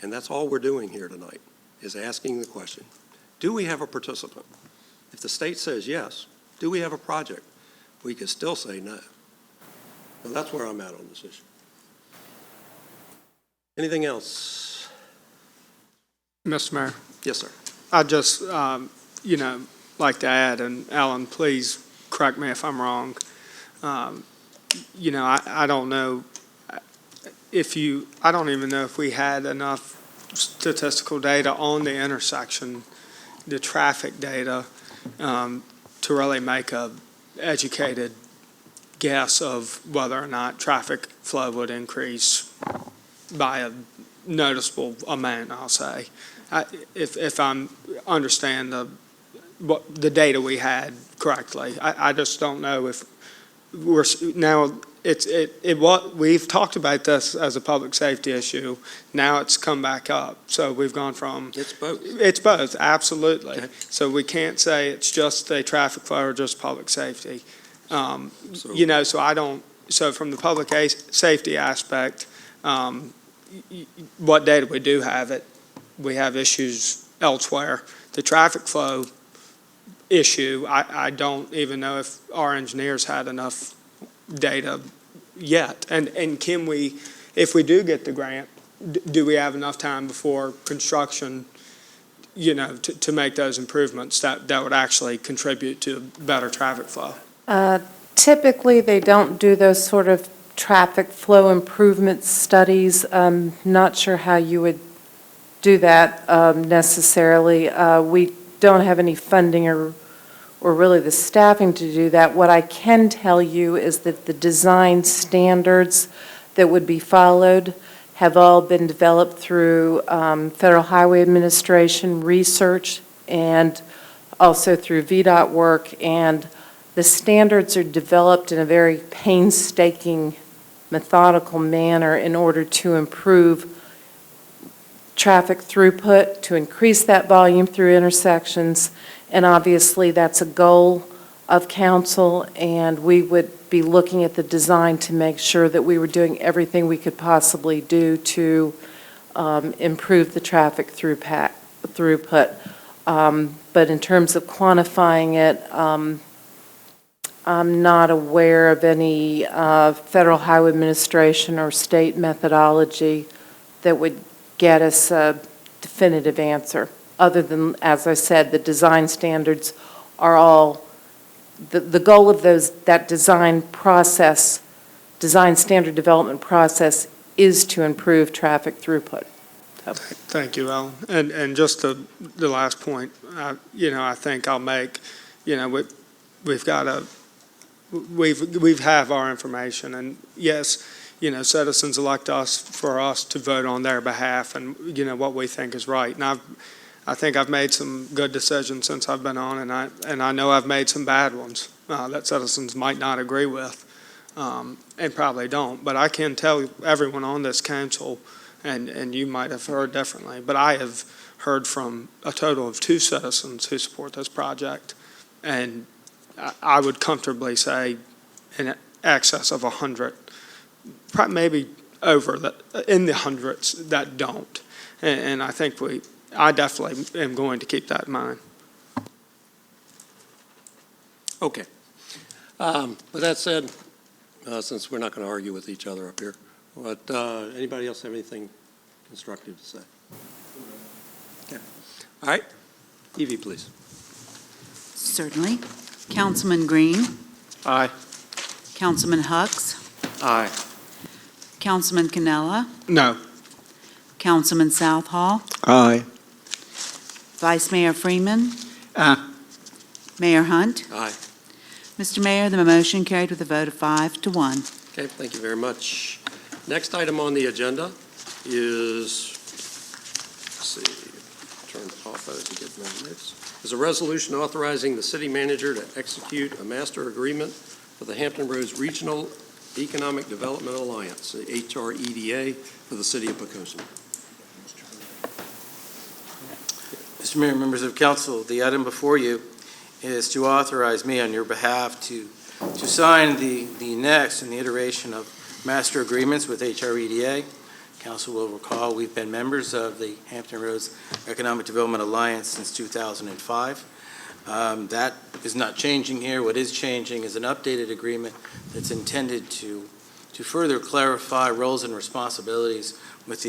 and that's all we're doing here tonight, is asking the question. Do we have a participant? If the state says yes, do we have a project? We could still say no. So that's where I'm at on this issue. Anything else? Mr. Mayor, Yes, sir. I just, like to add, and Alan, please correct me if I'm wrong. I don't know I don't even know if we had enough statistical data on the intersection, the traffic data, to really make a educated guess of whether or not traffic flow would increase by a noticeable amount, I'll say. If I understand the data we had correctly, I just don't know if now we've talked about this as a public safety issue. Now it's come back up. So we've gone from. It's both. It's both, absolutely. Okay. So we can't say it's just a traffic flow or just public safety. So from the public safety aspect, what data we do have we have issues elsewhere. The traffic flow issue, I don't even know if our engineers had enough data yet. And can we, if we do get the grant, do we have enough time before construction, to make those improvements that would actually contribute to better traffic flow? Typically, they don't do those sort of traffic flow improvement studies. I'm not sure how you would do that necessarily. We don't have any funding or really the staffing to do that. What I can tell you is that the design standards that would be followed have all been developed through Federal Highway Administration research and also through VDOT work, and the standards are developed in a very painstaking, methodical manner in order to improve traffic throughput, to increase that volume through intersections, and obviously that's a goal of council, and we would be looking at the design to make sure that we were doing everything we could possibly do to improve the traffic throughput. But in terms of quantifying it, I'm not aware of any Federal Highway Administration or state methodology that would get us a definitive answer, other than, as I said, the design standards are all, the goal of that design standard development process is to improve traffic throughput. Thank you, Ellen. And just the last point, I think I'll make, we've got to, we have our information, and yes, citizens elect us for us to vote on their behalf and, what we think is right. And I think I've made some good decisions since I've been on, and I know I've made some bad ones that citizens might not agree with, and probably don't. But I can tell everyone on this council, and you might have heard differently, but I have heard from a total of 2 citizens who support this project, and I would comfortably say in excess of 100, maybe over in the hundreds that don't. And I think I definitely am going to keep that in mind. Okay. With that said, since we're not going to argue with each other up here, anybody else have anything constructive to say? Okay. All right. Evie, please. Certainly. Councilman Green. Aye. Councilman Hucks. Aye. Councilman Cannella. No. Councilman Southall. Aye. Vice Mayor Freeman. Aye. Mayor Hunt. Aye. Mr. Mayor, the motion carried with a vote of 5-1. Okay, thank you very much. Next item on the agenda is, let's see, turn off as you get my notes, is a resolution authorizing the city manager to execute a master agreement for the Hampton Roads Regional Economic Development Alliance, the HREDA, for the city of Poquoson. Mr. Mayor, members of council, the item before you is to authorize me on your behalf to sign the next in the iteration of master agreements with HREDA. Council will recall we've been members of the Hampton Roads Economic Development Alliance since 2005. That is not changing here. What is changing is an updated agreement that's intended to further clarify roles and responsibilities with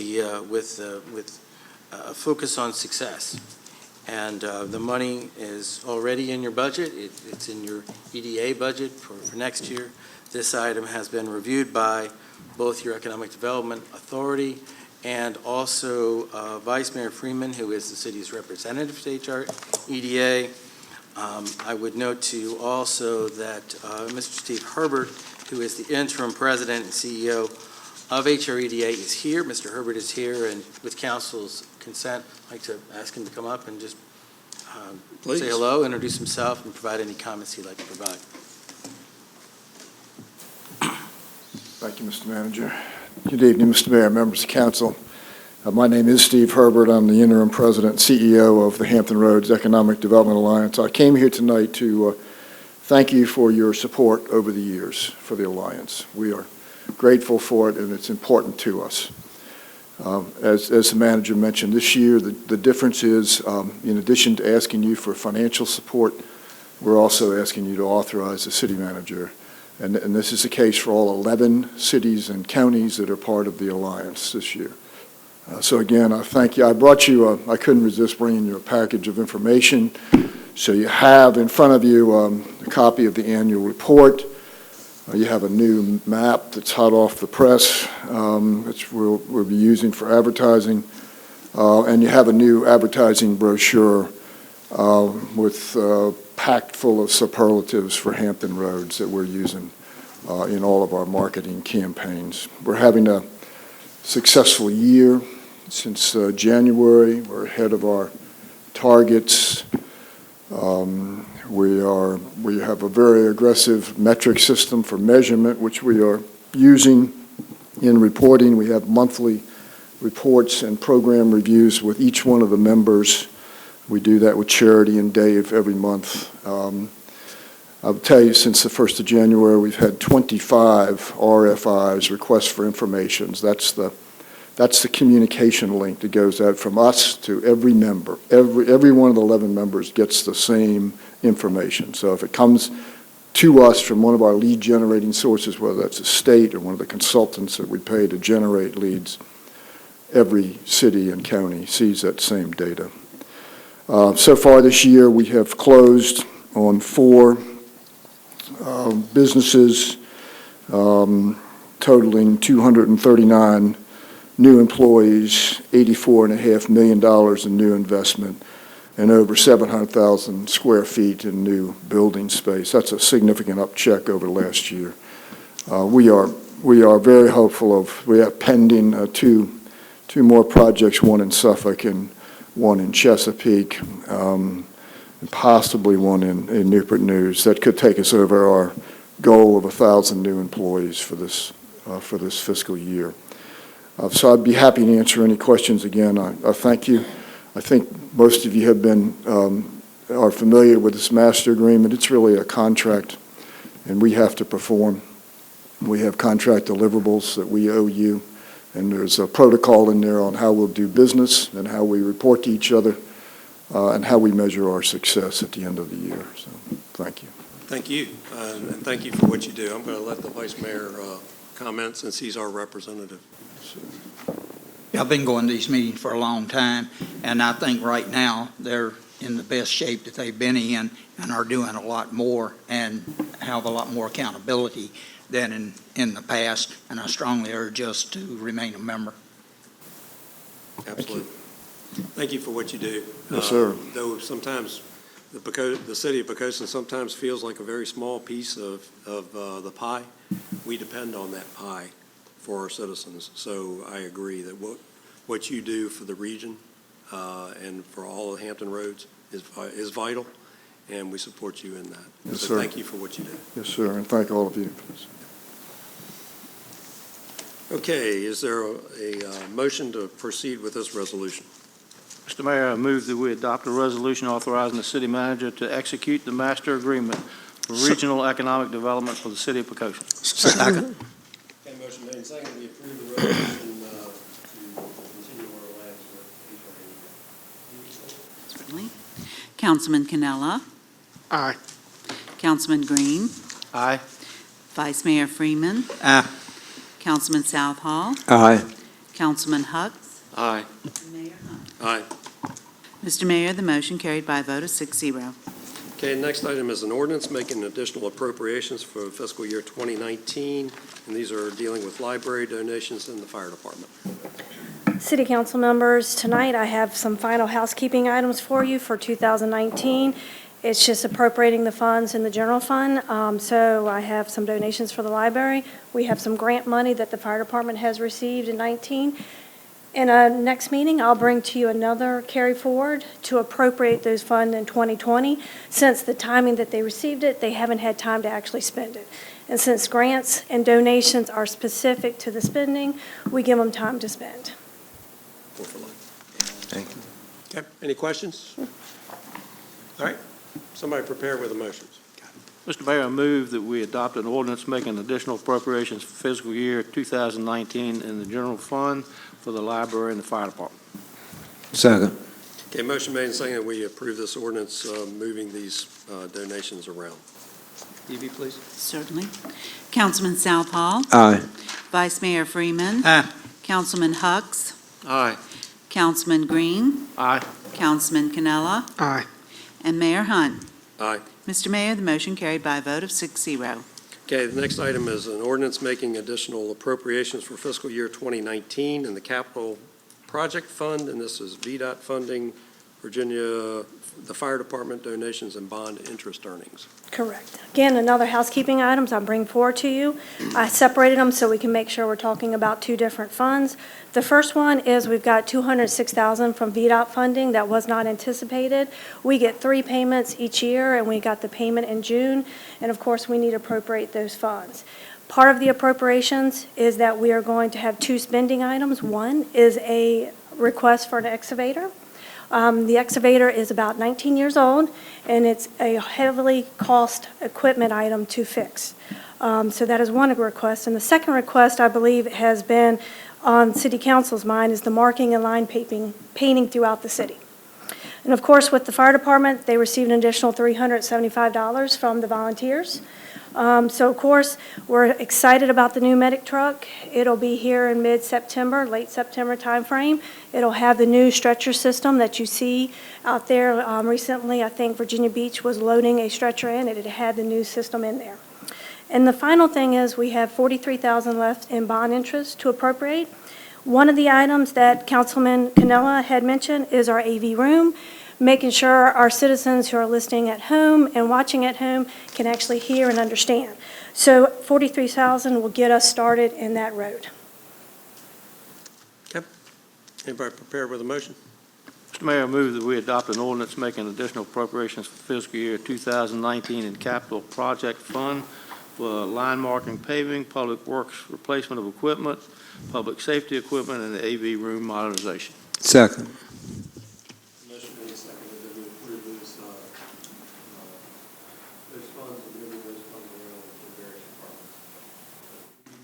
focus on success. And the money is already in your budget. It's in your EDA budget for next year. This item has been reviewed by both your Economic Development Authority and also Vice Mayor Freeman, who is the city's representative to HR EDA. I would note to you also that Mr. Steve Herbert, who is the interim president and CEO of HREDA, is here. Mr. Herbert is here, and with council's consent, I'd like to ask him to come up and just say hello, introduce himself, and provide any comments he'd like to provide. Thank you, Mr. Manager. Good evening, Mr. Mayor, members of council. My name is Steve Herbert. I'm the interim president and CEO of the Hampton Roads Economic Development Alliance. I came here tonight to thank you for your support over the years for the Alliance. We are grateful for it, and it's important to us. As the manager mentioned, this year the difference is, in addition to asking you for financial support, we're also asking you to authorize the city manager. And this is the case for all 11 cities and counties that are part of the Alliance this year. So again, I thank you. I brought you, I couldn't resist bringing you a package of information. So you have in front of you a copy of the annual report. You have a new map that's hot off the press, which we'll be using for advertising. And you have a new advertising brochure with packed full of superlatives for Hampton Roads that we're using in all of our marketing campaigns. We're having a successful year since January. We're ahead of our targets. We have a very aggressive metric system for measurement, which we are using in reporting. We have monthly reports and program reviews with each one of the members. We do that with Charity and Dave every month. I'll tell you, since the 1st of January, we've had 25 RFIs, requests for information. That's the communication link that goes out from us to every member. Every one of the 11 members gets the same information. So if it comes to us from one of our lead generating sources, whether that's a state or one of the consultants that we pay to generate leads, every city and county sees that same data. So far this year, we have closed on 4 businesses totaling 239 new employees, $84.5 million in new investment, and over 700,000 square feet in new building space. That's a significant upcheck over last year. We are very hopeful we have pending two more projects, one in Suffolk and one in Chesapeake, and possibly one in Newport News that could take us over our goal of 1,000 new employees for this fiscal year. So I'd be happy to answer any questions again. I thank you. I think most of you are familiar with this master agreement. It's really a contract, and we have to perform. We have contract deliverables that we owe you, and there's a protocol in there on how we'll do business and how we report to each other and how we measure our success at the end of the year. So thank you. Thank you, and thank you for what you do. I'm going to let the Vice Mayor comment since he's our representative. I've been going to these meetings for a long time, and I think right now they're in the best shape that they've been in and are doing a lot more and have a lot more accountability than in the past, and I strongly urge us to remain a member. Absolutely. Thank you for what you do. Yes, sir. Though sometimes the city of Poquoson sometimes feels like a very small piece of the pie, we depend on that pie for our citizens. So I agree that what you do for the region and for all of Hampton Roads is vital, and we support you in that. Yes, so sir. Thank you for what you do. Yes, sir, and thank all of you. Okay, is there a motion to proceed with this resolution? Mr. Mayor, I move that we adopt a resolution authorizing the city manager to execute the master agreement for regional economic development for the city of Poquoson. Second. Okay, motion made and seconded. We approve the resolution to continue our alliance with HRA. Certainly. Councilman Cannella. Aye. Councilman Green. Aye. Vice Mayor Freeman. Aye. Councilman Southall. Aye. Councilman Hucks. Aye. Mayor Hunt. Aye. Mr. Mayor, the motion carried by a vote of 6-0. Okay, next item is an ordinance making additional appropriations for fiscal year 2019, and these are dealing with library donations in the fire department. City Council members, tonight I have some final housekeeping items for you for 2019. It's just appropriating the funds in the general fund. So I have some donations for the library. We have some grant money that the fire department has received in 19. In a next meeting, I'll bring to you another carry forward to appropriate those funds in 2020. Since the timing that they received it, they haven't had time to actually spend it. And since grants and donations are specific to the spending, we give them time to spend. Thank you. Okay, any questions? All right, somebody prepare with the motions. Mr. Mayor, I move that we adopt an ordinance making additional appropriations for fiscal year 2019 in the general fund for the library and the fire department. Second. Okay, motion made and seconded, we approve this ordinance moving these donations around. Evie, please. Certainly. Councilman Southall. Aye. Vice Mayor Freeman. Aye. Councilman Hucks. Aye. Councilman Green. Aye. Councilman Canella. Aye. And Mayor Hunt. Aye. Mr. Mayor, the motion carried by a vote of 6-0. Okay, the next item is an ordinance making additional appropriations for fiscal year 2019 in the capital project fund, and this is VDOT funding, Virginia, the fire department donations, and bond interest earnings. Correct. Again, another housekeeping items I'll bring forward to you. I separated them so we can make sure we're talking about two different funds. The first one is we've got $206,000 from VDOT funding that was not anticipated. We get 3 payments each year, and we got the payment in June, and of course, we need to appropriate those funds. Part of the appropriations is that we are going to have 2 spending items. One is a request for an excavator. The excavator is about 19 years old, and it's a heavily cost equipment item to fix. So that is one request. And the second request, I believe, has been on City Council's mind, is the marking and line painting throughout the city. And of course, with the fire department, they received an additional $375 from the volunteers. So of course, we're excited about the new medic truck. It'll be here in mid-September, late September timeframe. It'll have the new stretcher system that you see out there. Recently, I think Virginia Beach was loading a stretcher in, and it had the new system in there. And the final thing is we have $43,000 left in bond interest to appropriate. One of the items that Councilman Canella had mentioned is our AV room, making sure our citizens who are listening at home and watching at home can actually hear and understand. So $43,000 will get us started in that road. Okay. Anybody prepared with a motion? Mr. Mayor, I move that we adopt an ordinance making additional appropriations for fiscal year 2019 in capital project fund for line marking, paving, public works replacement of equipment, public safety equipment, and the AV room modernization. Second. Motion made and seconded that we approve those funds and moving those funds around to various departments.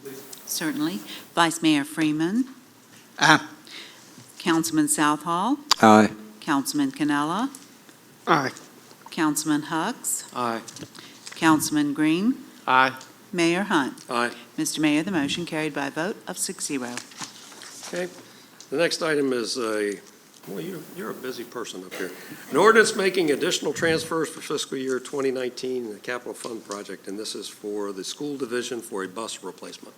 Please. Certainly. Vice Mayor Freeman. Aye. Councilman Southall. Aye. Councilman Canella. Aye. Councilman Hucks. Aye. Councilman Green. Aye. Mayor Hunt. Aye. Mr. Mayor, the motion carried by a vote of 6-0. Okay. The next item is well, you're a busy person up here. An ordinance making additional transfers for fiscal year 2019 in the capital fund project, and this is for the school division for a bus replacement.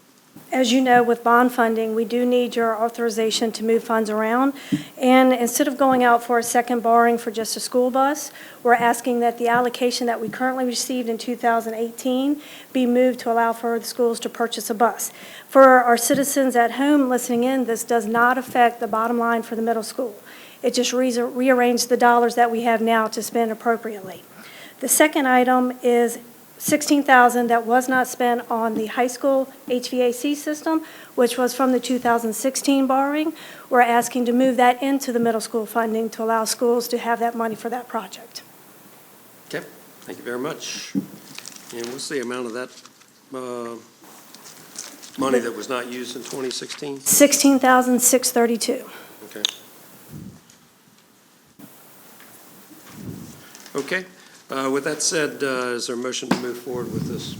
As you know, with bond funding, we do need your authorization to move funds around. And instead of going out for a second borrowing for just a school bus, we're asking that the allocation that we currently received in 2018 be moved to allow for the schools to purchase a bus. For our citizens at home listening in, this does not affect the bottom line for the middle school. It just rearranged the dollars that we have now to spend appropriately. The second item is $16,000 that was not spent on the high school HVAC system, which was from the 2016 borrowing. We're asking to move that into the middle school funding to allow schools to have that money for that project. Okay, thank you very much. And what's the amount of that money that was not used in 2016? $16,632. Okay. Okay. With that said, is there a motion to move forward with this?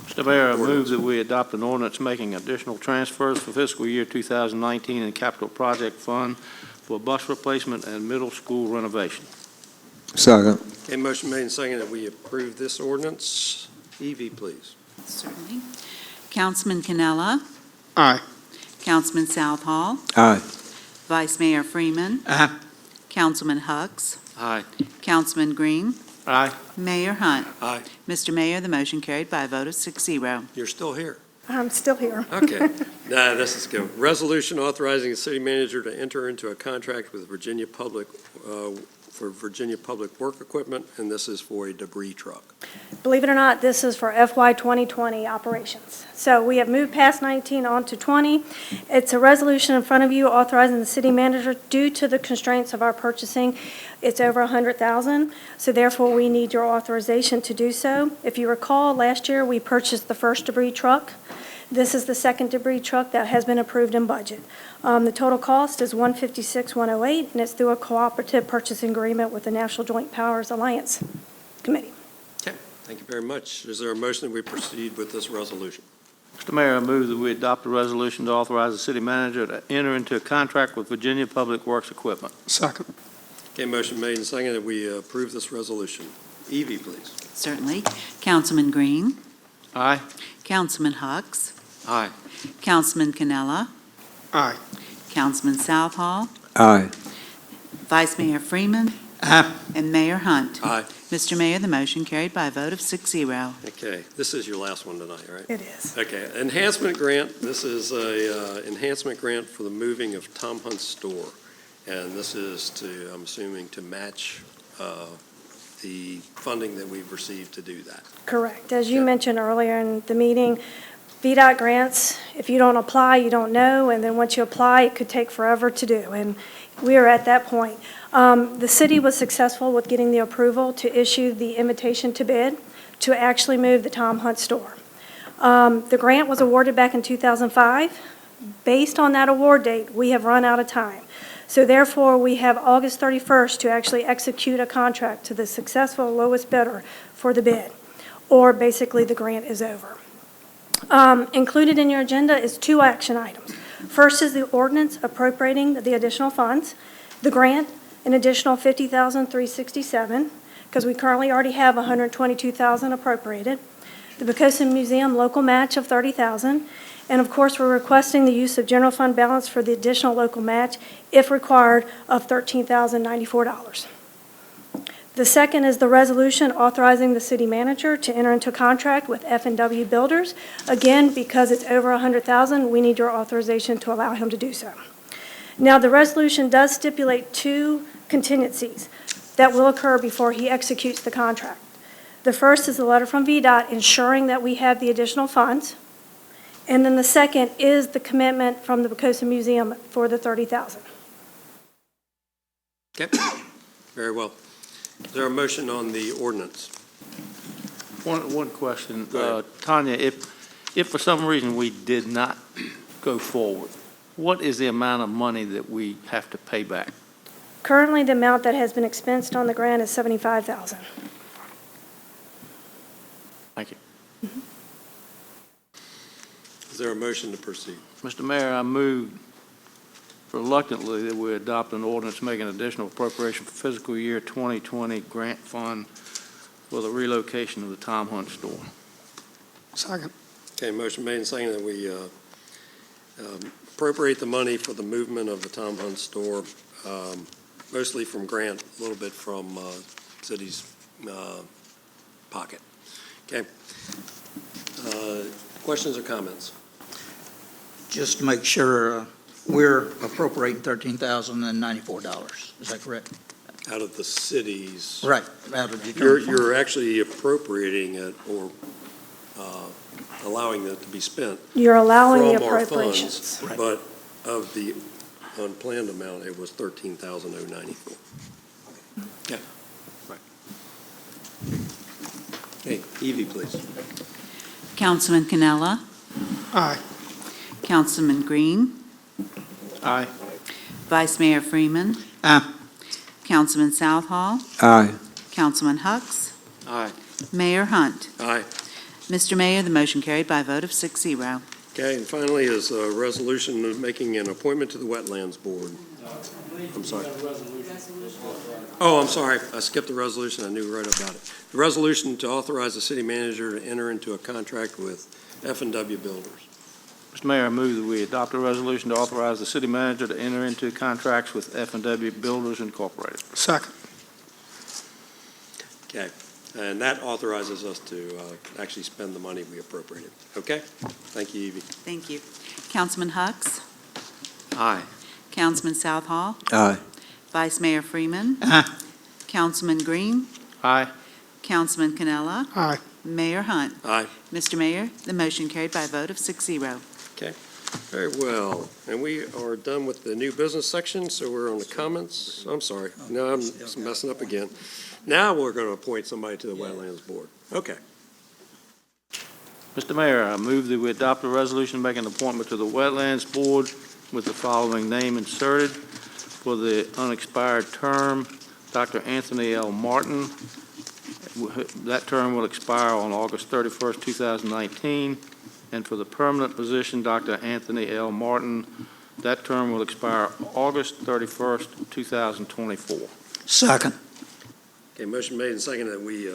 Mr. Mayor, I move that we adopt an ordinance making additional transfers for fiscal year 2019 in capital project fund for bus replacement and middle school renovation. Second. Okay, motion made and seconded that we approve this ordinance. Evie, please. Certainly. Councilman Canella. Aye. Councilman Southall. Aye. Vice Mayor Freeman. Aye. Councilman Hucks. Aye. Councilman Green. Aye. Mayor Hunt. Aye. Mr. Mayor, the motion carried by a vote of 6-0. You're still here. I'm still here. Okay. Nah, this is good. Resolution authorizing the city manager to enter into a contract with Virginia Public, for Virginia Public Work Equipment, and this is for a debris truck. Believe it or not, this is for FY 2020 operations. So we have moved past 19 on to 20. It's a resolution in front of you authorizing the city manager due to the constraints of our purchasing. It's over 100,000, so therefore we need your authorization to do so. If you recall, last year we purchased the first debris truck. This is the second debris truck that has been approved in budget. The total cost is $156,108, and it's through a cooperative purchasing agreement with the National Joint Powers Alliance Committee. Okay, thank you very much. Is there a motion that we proceed with this resolution? Mr. Mayor, I move that we adopt a resolution to authorize the city manager to enter into a contract with Virginia Public Works Equipment. Second. Okay, motion made and seconded that we approve this resolution. Evie, please. Certainly. Councilman Green. Aye. Councilman Hucks. Aye. Councilman Canella. Aye. Councilman Southall. Aye. Vice Mayor Freeman. Aye. And Mayor Hunt. Aye. Mr. Mayor, the motion carried by a vote of 6-0. Okay, this is your last one tonight, right? It is. Okay, enhancement grant. This is a enhancement grant for the moving of Tom Hunt's store. And this is to, I'm assuming, to match the funding that we've received to do that. Correct. As you mentioned earlier in the meeting, VDOT grants, if you don't apply, you don't know, and then once you apply, it could take forever to do, and we are at that point. The city was successful with getting the approval to issue the invitation to bid to actually move the Tom Hunt store. The grant was awarded back in 2005. Based on that award date, we have run out of time. So therefore, we have August 31st to actually execute a contract to the successful lowest bidder for the bid, or basically the grant is over. Included in your agenda is 2 action items. First is the ordinance appropriating the additional funds, the grant, an additional $50,367, because we currently already have $122,000 appropriated, the Poquoson Museum local match of $30,000, and of course, we're requesting the use of general fund balance for the additional local match, if required, of $13,094. The second is the resolution authorizing the city manager to enter into a contract with F&W Builders. Again, because it's over $100,000, we need your authorization to allow him to do so. Now, the resolution does stipulate 2 contingencies that will occur before he executes the contract. The first is a letter from VDOT ensuring that we have the additional funds. And then the second is the commitment from the Poquoson Museum for the $30,000. Okay, very well. Is there a motion on the ordinance? One question. Go ahead. Tanya, if for some reason we did not go forward, what is the amount of money that we have to pay back? Currently, the amount that has been expensed on the grant is $75,000. Thank you. Is there a motion to proceed? Mr. Mayor, I move reluctantly that we adopt an ordinance making additional appropriation for fiscal year 2020 grant fund for the relocation of the Tom Hunt store. Second. Okay, motion made and seconded that we appropriate the money for the movement of the Tom Hunt store, mostly from grant, a little bit from city's pocket. Okay. Questions or comments? Just to make sure, we're appropriating $13,094. Is that correct? Out of the city's. Right. Out of the general fund. You're actually appropriating it or allowing it to be spent. You're allowing the from our appropriations. funds, but of the unplanned amount, it was $13,094. Yeah. Right. Hey, Evie, please. Councilman Canella. Aye. Councilman Green. Aye. Vice Mayor Freeman. Aye. Councilman Southall. Aye. Councilman Hucks. Aye. Mayor Hunt. Aye. Mr. Mayor, the motion carried by a vote of 6-0. Okay, and finally is a resolution of making an appointment to the Wetlands Board. I'm sorry. Oh, I'm sorry. I skipped the resolution. I knew right about it. The resolution to authorize the city manager to enter into a contract with F&W Builders. Mr. Mayor, I move that we adopt a resolution to authorize the city manager to enter into contracts with F&W Builders Incorporated. Second. Okay, and that authorizes us to actually spend the money we appropriated. Okay? Thank you, Evie. Thank you. Councilman Hucks, Aye. Councilman Southall, Aye. Vice Mayor Freeman, Aye. Councilman Green, Aye. Councilman Canella, Aye. Mayor Hunt. Aye. Mr. Mayor, the motion carried by a vote of 6-0. Very well. And we are done with the new business section, so we're on the comments. I'm sorry. No, I'm messing up again. Now we're going to appoint somebody to the Wetlands Board. Okay. Mr. Mayor, I move that we adopt a resolution making an appointment to the Wetlands Board with the following name inserted for the unexpired term, Dr. Anthony L. Martin. That term will expire on August 31st, 2019. And for the permanent position, Dr. Anthony L. Martin, that term will expire August 31st, 2024. Second. Okay, motion made and seconded that we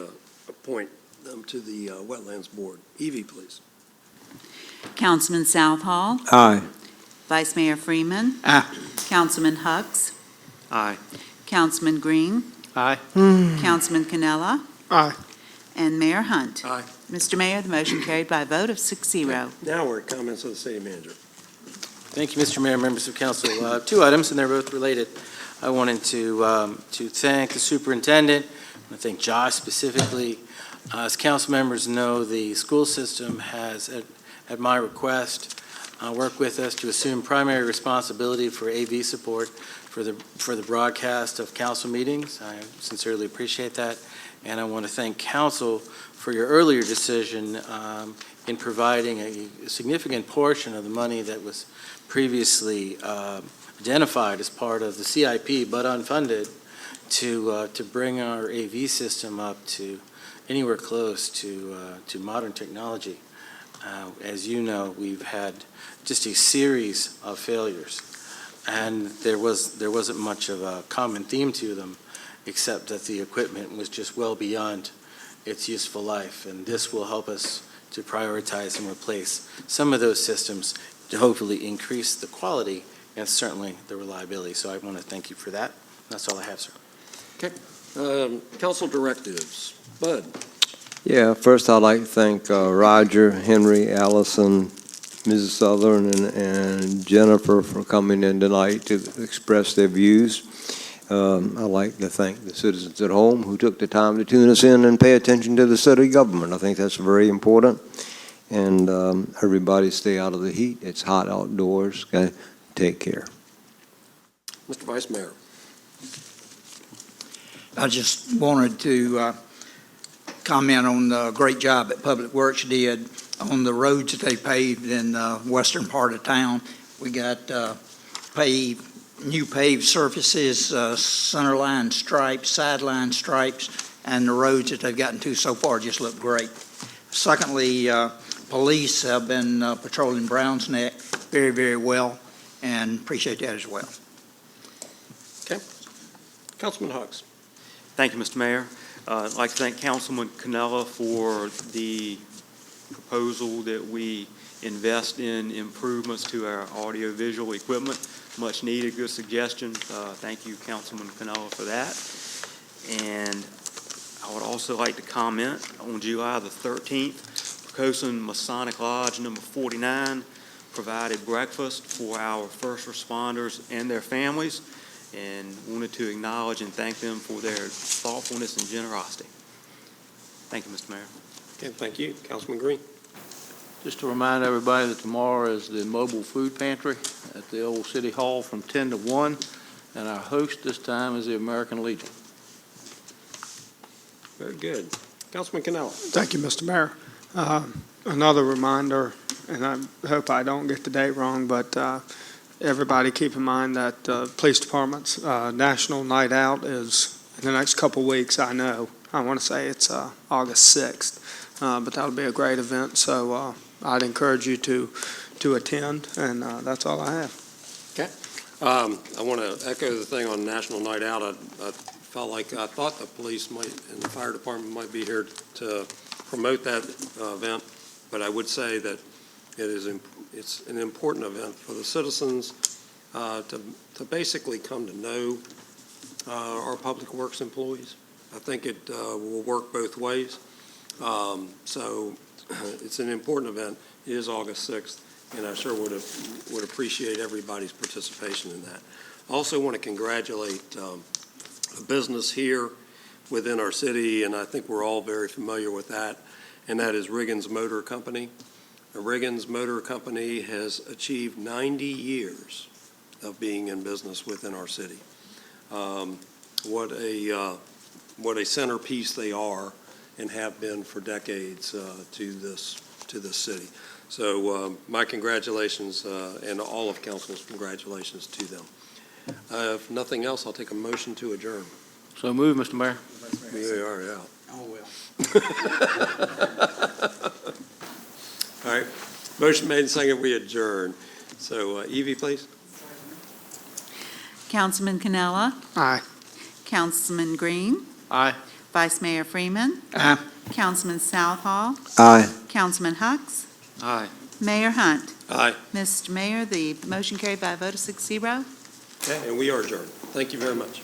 appoint them to the Wetlands Board. Evie, please. Councilman Southall, Aye. Vice Mayor Freeman, Aye. Councilman Hucks, Aye. Councilman Green, Aye. Councilman Canella, Aye. and Mayor Hunt. Aye. Mr. Mayor, the motion carried by a vote of 6-0. Now we're at comments of the city manager. Thank you, Mr. Mayor, members of council. Two items, and they're both related. I wanted to thank the superintendent. I want to thank Josh specifically. As council members know, the school system has, at my request, worked with us to assume primary responsibility for AV support for the broadcast of council meetings. I sincerely appreciate that, and I want to thank council for your earlier decision in providing a significant portion of the money that was previously identified as part of the CIP but unfunded to bring our AV system up to anywhere close to modern technology. As you know, we've had just a series of failures, and there wasn't much of a common theme to them, except that the equipment was just well beyond its useful life, and this will help us to prioritize and replace some of those systems to hopefully increase the quality and certainly the reliability. So I want to thank you for that. That's all I have, sir. Okay. Council directives. Bud. Yeah, first I'd like to thank Roger, Henry, Allison, Mrs. Sutherland, and Jennifer for coming in tonight to express their views. I'd like to thank the citizens at home who took the time to tune us in and pay attention to the city government. I think that's very important. And everybody stay out of the heat. It's hot outdoors. Okay? Take care. Mr. Vice Mayor. I just wanted to comment on the great job that Public Works did on the roads that they paved in the western part of town. We got new paved surfaces, centerline stripes, sideline stripes, and the roads that they've gotten to so far just look great. Secondly, police have been patrolling Browns Neck very, very well, and appreciate that as well. Okay. Councilman Hucks. Thank you, Mr. Mayor. I'd like to thank Councilman Canella for the proposal that we invest in improvements to our audio-visual equipment. Much needed, good suggestion. Thank you, Councilman Canella, for that. And I would also like to comment on July the 13th, Poquoson Masonic Lodge number 49 provided breakfast for our first responders and their families, and wanted to acknowledge and thank them for their thoughtfulness and generosity. Thank you, Mr. Mayor. Okay, thank you. Councilman Green. Just to remind everybody that tomorrow is the mobile food pantry at the old City Hall from 10 to 1, and our host this time is the American Legion. Very good. Councilman Canella. Thank you, Mr. Mayor. Another reminder, and I hope I don't get the date wrong, but everybody keep in mind that police department's National Night Out is in the next couple weeks, I know. I want to say it's August 6th, but that'll be a great event, so I'd encourage you to to attend, and that's all I have. I want to echo the thing on National Night Out. I thought the police might and the fire department might be here to promote that event, but I would say that it's an important event for the citizens to basically come to know our public works employees. I think it will work both ways. So it's an important event. It is August 6th. And I sure would appreciate everybody's participation in that. I also want to congratulate a business here within our city, and I think we're all very familiar with that, and that is Riggins Motor Company. The Riggins Motor Company has achieved 90 years of being in business within our city. What a centerpiece they are and have been for decades to this city. So my congratulations, and all of council's congratulations to them. If nothing else, I'll take a motion to adjourn. So move, Mr. Mayor. We are out. Oh, well. All right. Motion made and seconded, we adjourn. So Evie, please. Councilman Cannella. Aye. Councilman Green. Aye. Vice Mayor Freeman. Aye. Councilman Southall. Aye. Councilman Hucks. Aye. Mayor Hunt. Aye. Mr. Mayor, the motion carried by a vote of 6-0. Okay, and we are adjourned. Thank you very much.